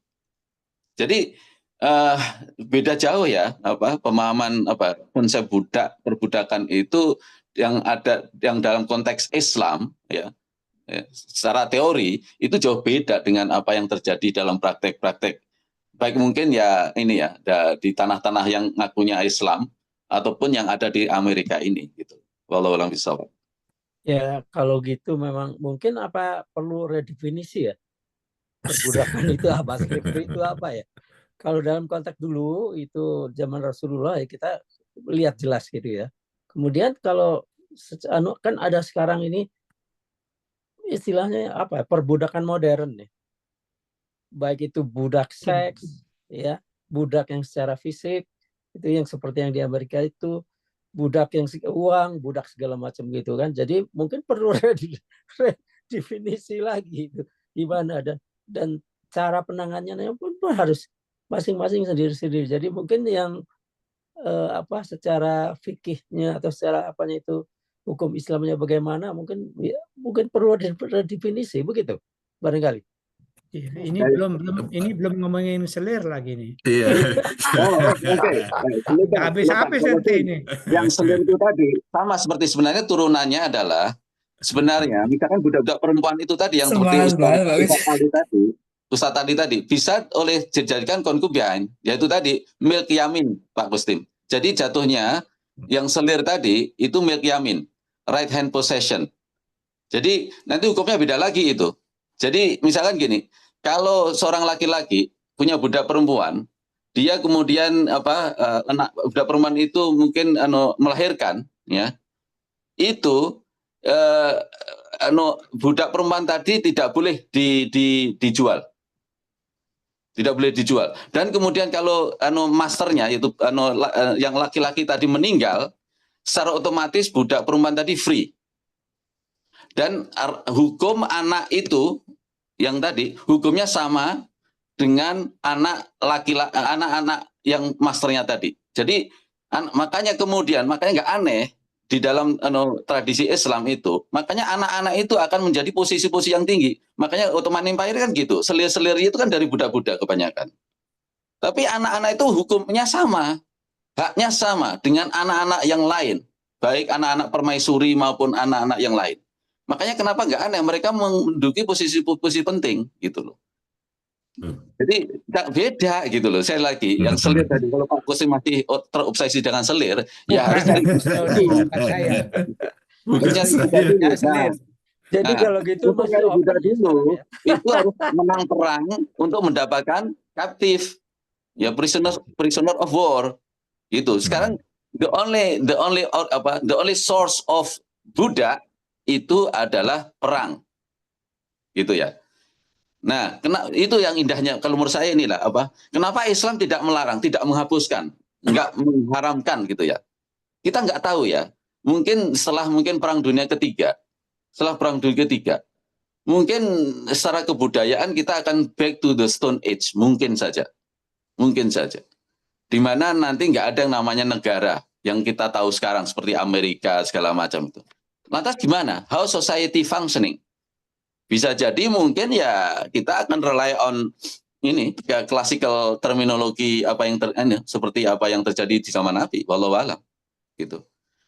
Jadi beda jauh ya pemahaman konsep perbudakan itu yang ada yang dalam konteks Islam ya, secara teori itu jauh beda dengan apa yang terjadi dalam praktek-praktek baik mungkin ya ini ya di tanah-tanah yang ngakunya Islam ataupun yang ada di Amerika ini gitu. Wallahu a'lam bishawab. Ya kalau gitu memang mungkin perlu redefinisi ya, perbudakan itu apa, slavery itu apa ya. Kalau dalam konteks dulu itu zaman Rasulullah ya kita lihat jelas gitu ya. Kemudian kalau kan ada sekarang ini istilahnya perbudakan modern nih. Baik itu budak seks ya, budak yang secara fisik itu yang seperti yang di Amerika itu, budak yang uang, budak segala macam gitu kan. Jadi mungkin perlu redefinisi lagi itu gimana dan cara penanganannya pun harus masing-masing sendiri-sendiri. Jadi mungkin yang secara fikihnya atau secara itu hukum Islamnya bagaimana mungkin perlu redefinisi begitu barangkali. Ini belum ngomongin selir lagi nih. Iya. Oke. Habis nanti ini. Yang selir itu tadi sama seperti sebenarnya turunannya adalah sebenarnya misalkan budak-budak perempuan itu tadi yang seperti Ustaz tadi bisa dijadikan concubine, yaitu tadi milk yamin Pak Gustim. Jadi jatuhnya yang selir tadi itu milk yamin, right hand possession. Jadi nanti hukumnya beda lagi itu. Jadi misalkan gini, kalau seorang laki-laki punya budak perempuan, dia kemudian anak budak perempuan itu mungkin melahirkan, ya, itu budak perempuan tadi tidak boleh dijual. Tidak boleh dijual. Dan kemudian kalau masternya yaitu yang laki-laki tadi meninggal, secara otomatis budak perempuan tadi free. Dan hukum anak itu yang tadi hukumnya sama dengan anak-anak yang masternya tadi. Jadi makanya nggak aneh di dalam tradisi Islam itu, makanya anak-anak itu akan menjadi posisi-posisi yang tinggi. Makanya Ottoman Empire kan gitu, selir-selir itu kan dari budak-budak kebanyakan. Tapi anak-anak itu hukumnya sama, haknya sama dengan anak-anak yang lain, baik anak-anak permaisuri maupun anak-anak yang lain. Makanya kenapa nggak aneh mereka menduduki posisi-posisi penting gitu loh. Jadi nggak beda gitu loh. Saya lagi yang selir tadi, kalau Pak Kusim masih terobsesi dengan selir, ya harus cari selir. Jadi kalau gitu untuk masih cari budak open ya dulu, sekarang ya. itu harus menang perang untuk mendapatkan kaptif, ya prisoner of war, gitu. Sekarang the only source of budak itu adalah perang, gitu ya. Nah, itu yang indahnya kalau menurut saya inilah kenapa Islam tidak melarang, tidak menghapuskan, nggak mengharamkan gitu ya. Kita nggak tahu ya. Mungkin setelah Perang Dunia Ketiga, mungkin secara kebudayaan kita akan back to the Stone Age, mungkin saja. Di mana nanti nggak ada yang namanya negara yang kita tahu sekarang seperti Amerika segala macam itu. Lantas gimana? How society functioning? Bisa jadi mungkin ya kita akan rely on ini ya classical terminologi seperti apa yang terjadi di zaman Nabi, wallahu alam gitu.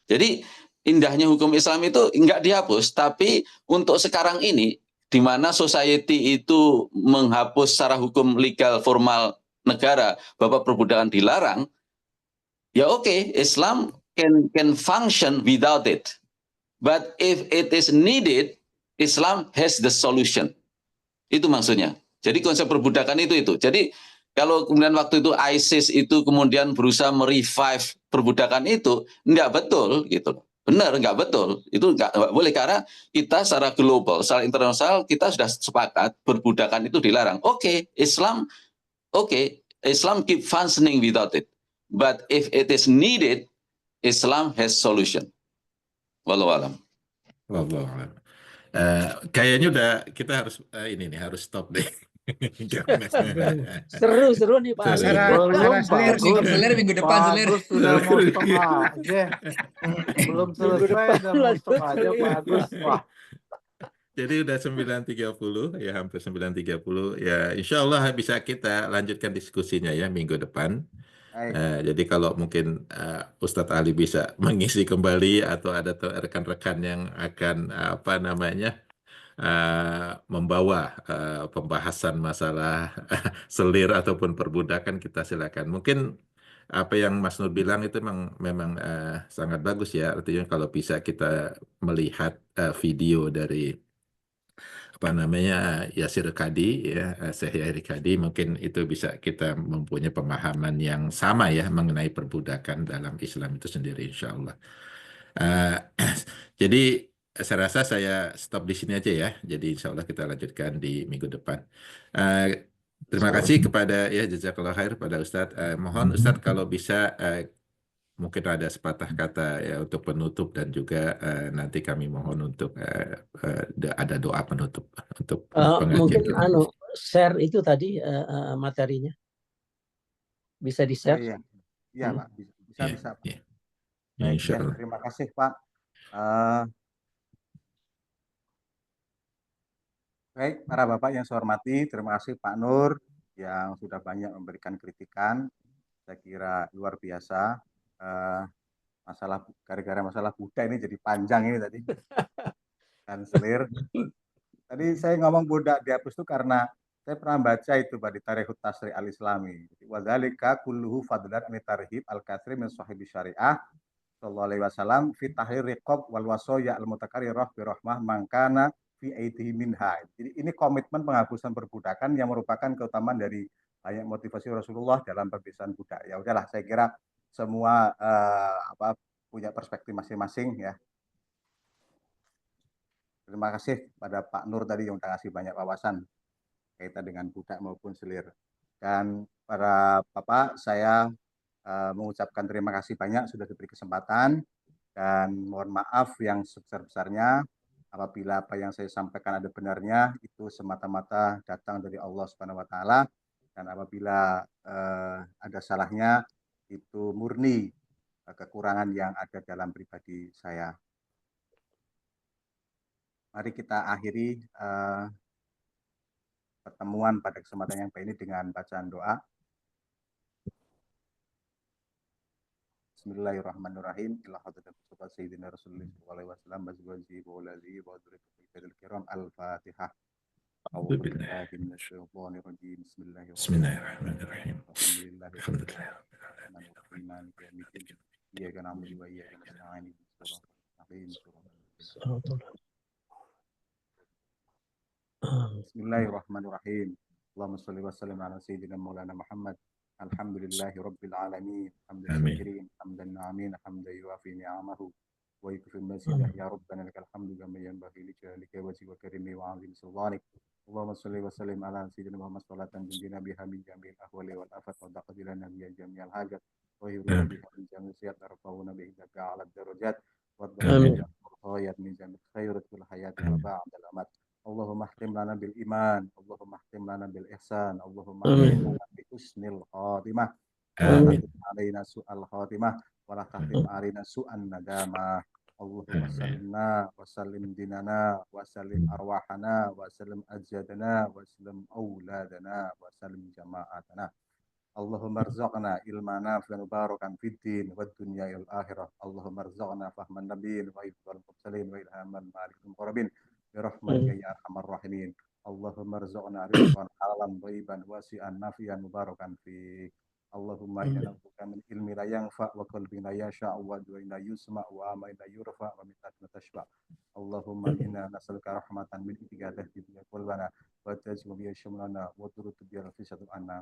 Jadi indahnya hukum Islam itu enggak dihapus, tapi untuk sekarang ini di mana society itu menghapus secara hukum legal formal negara bahwa perbudakan dilarang, ya oke, Islam can function without it. But if it is needed, Islam has the solution. Itu maksudnya. Jadi konsep perbudakan itu. Jadi kalau kemudian waktu itu ISIS itu kemudian berusaha merevive perbudakan itu, enggak betul gitu. Benar, enggak betul. Itu enggak boleh karena kita secara global, secara internasional kita sudah sepakat perbudakan itu dilarang. Islam keep functioning without it. But if it is needed, Islam has solution. Wallahu alam. Wallahu a'lam. Kayaknya udah kita harus harus stop deh. Seru nih Pak. Selir minggu depan selir. Agus sudah mau setengah aja. Belum selesai udah mau setengah aja Pak Agus. Wah. Jadi udah 9.30 ya, hampir 9.30 ya. Insya Allah bisa kita lanjutkan diskusinya ya minggu depan. Jadi kalau mungkin Ustadz Ali bisa mengisi kembali atau ada rekan-rekan yang akan membawa pembahasan masalah selir ataupun perbudakan, kita silakan. Mungkin apa yang Mas Nur bilang itu memang sangat bagus ya. Artinya kalau bisa kita melihat video dari Yasir Qadhi ya, Syekh Yahya Qadhi, mungkin itu bisa kita mempunyai pemahaman yang sama ya mengenai perbudakan dalam Islam itu sendiri, insya Allah. Jadi saya rasa saya stop di sini aja ya. Jadi insya Allah kita lanjutkan di minggu depan. Terima kasih kepada jazakallah khair pada Ustadz. Mohon Ustadz kalau bisa mungkin ada sepatah kata ya untuk penutup, dan juga nanti kami mohon untuk ada doa penutup untuk mungkin pengajian. share itu tadi materinya bisa di share. Iya Pak, bisa Pak. Ya. Baik, Insya Allah. terima kasih Pak. Baik, para Bapak yang saya hormati, terima kasih Pak Nur yang sudah banyak memberikan kritikan. Saya kira luar biasa. Gara-gara masalah budak ini jadi panjang ini tadi. Dan selir. Tadi saya ngomong budak dihapus itu karena saya pernah baca itu Pak di Tarikhut Tasri al-Islami. Wa dzalika kulluhu fadlan an tarhib al-katsri min sahibi syariah sallallahu alaihi wasallam fi tahrir riqab wal wasaya al mutakarrirah bi rahmah mangkana fi aidhi minha. Jadi ini komitmen penghapusan perbudakan yang merupakan keutamaan dari banyak motivasi Rasulullah dalam pembebasan budak. Ya udahlah, saya kira semua punya perspektif masing-masing ya. Terima kasih pada Pak Nur tadi yang sudah kasih banyak wawasan kaitan dengan budak maupun selir. Dan para Bapak, saya mengucapkan terima kasih banyak sudah diberi kesempatan, dan mohon maaf yang sebesar-besarnya apabila apa yang saya sampaikan ada benarnya, itu semata-mata datang dari Allah Subhanahu wa taala, dan apabila ada salahnya itu murni kekurangan yang ada dalam pribadi saya. Mari kita akhiri pertemuan pada kesempatan yang baik ini dengan bacaan doa. Bismillahirrahmanirrahim. Ila hadratil Mustafa Sayyidina Rasulullah sallallahu alaihi wasallam bazwaji wa uladi wa dzurriyyatihi kiram. Al-Fatihah. A'udzu billahi minasyaitonir rajim. Bismillahirrahmanirrahim. Alhamdulillah. Iyyaka na'budu wa iyyaka nasta'in. Bismillahirrahmanirrahim. Allahumma shalli wa sallim ala sayyidina Maulana Muhammad. Alhamdulillahi rabbil alamin. Hamdan syakirin, hamdan na'amin, hamdan yuafi ni'amahu wa yukfi mazidah. Ya Rabbana lakal hamdu kama yanbaghi li jalalika wajhi wa karimi wa 'azimi sultanik. Allahumma shalli wa sallim ala sayyidina Muhammad salatan tunjina biha min jami'il ahwali wal afat wa taqdilana biha jami'al hajat wa yurina biha min jami'il siyat tarfa'una bihi ala darajat wa darajat khayat min jami'il khairat fil hayati wa ba'dal amat. Allahumma ahtim lana bil iman, Allahumma ahtim lana bil ihsan, Allahumma ahtim lana bi husnil khatimah, Amin. alaina su'al khatimah, wa la tahtim alaina su'an nadamah. Allahumma sallimna wa sallim dinana wa sallim arwahana wa sallim ajadana wa sallim auladana wa sallim jama'atana. Allahumma rzuqna ilman nafi'an mubarakan fid din wad dunya wal akhirah. Allahumma rzuqna fahman nabiyyin wa hifdzal mursalin wa ilhaman malikul muqarrabin birahmatika ya arhamar rahimin. Allahumma rzuqna rizqan halalan thayyiban wasi'an nafi'an mubarakan fi. Allahumma inna na'udzuka min ilmi la yanfa wa qalbin la yasha wa du'in la yusma wa amalin la yurfa wa min tatma tashfa. Allahumma inna nas'aluka rahmatan min indika tahdi biha qalbana wa tajmu biha syamlana wa turutu biha fisatu anna.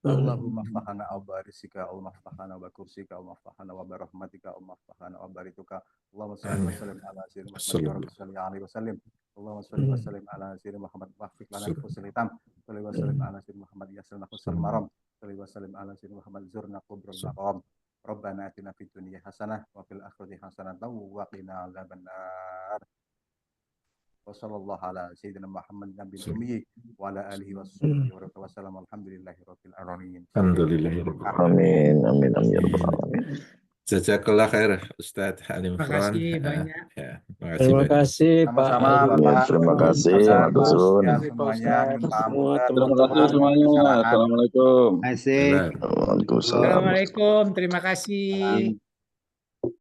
Allahumma ftahana wa barisika, Allahumma ftahana wa kursika, Allahumma ftahana wa barahmatika, Allahumma ftahana wa barituka. Allahumma salli wa sallim ala sayyidina Muhammad sallallahu alaihi wasallam. Allahumma salli wa sallim ala sayyidina Muhammad wahfiq lana al-fusul hitam. Salli wa sallim ala sayyidina Muhammad yasalna fusul maram. Salli wa sallim ala sayyidina Muhammad zurna qubrul maqam. Rabbana atina fid dunya hasanah wa fil akhirati hasanah wa qina adzabannar. Wa sallallahu ala sayyidina Muhammad nabiyil ummi wa ala alihi washabbihi wa sallam. Alhamdulillahi rabbil alamin. Amin. Amin ya rabbal alamin. Jazakallah khair Ustadz Halim Terima Fron. kasih banyak. Ya, Terima kasih Pak Sama-sama, Halim. Bapak. Terima kasih, Sama-sama, Matur ya, Pak semuanya Ustadz, minta semua ampun. Terima kasih semuanya. Assalamualaikum. Asik. Waalaikumsalam. Assalamualaikum. Terima kasih.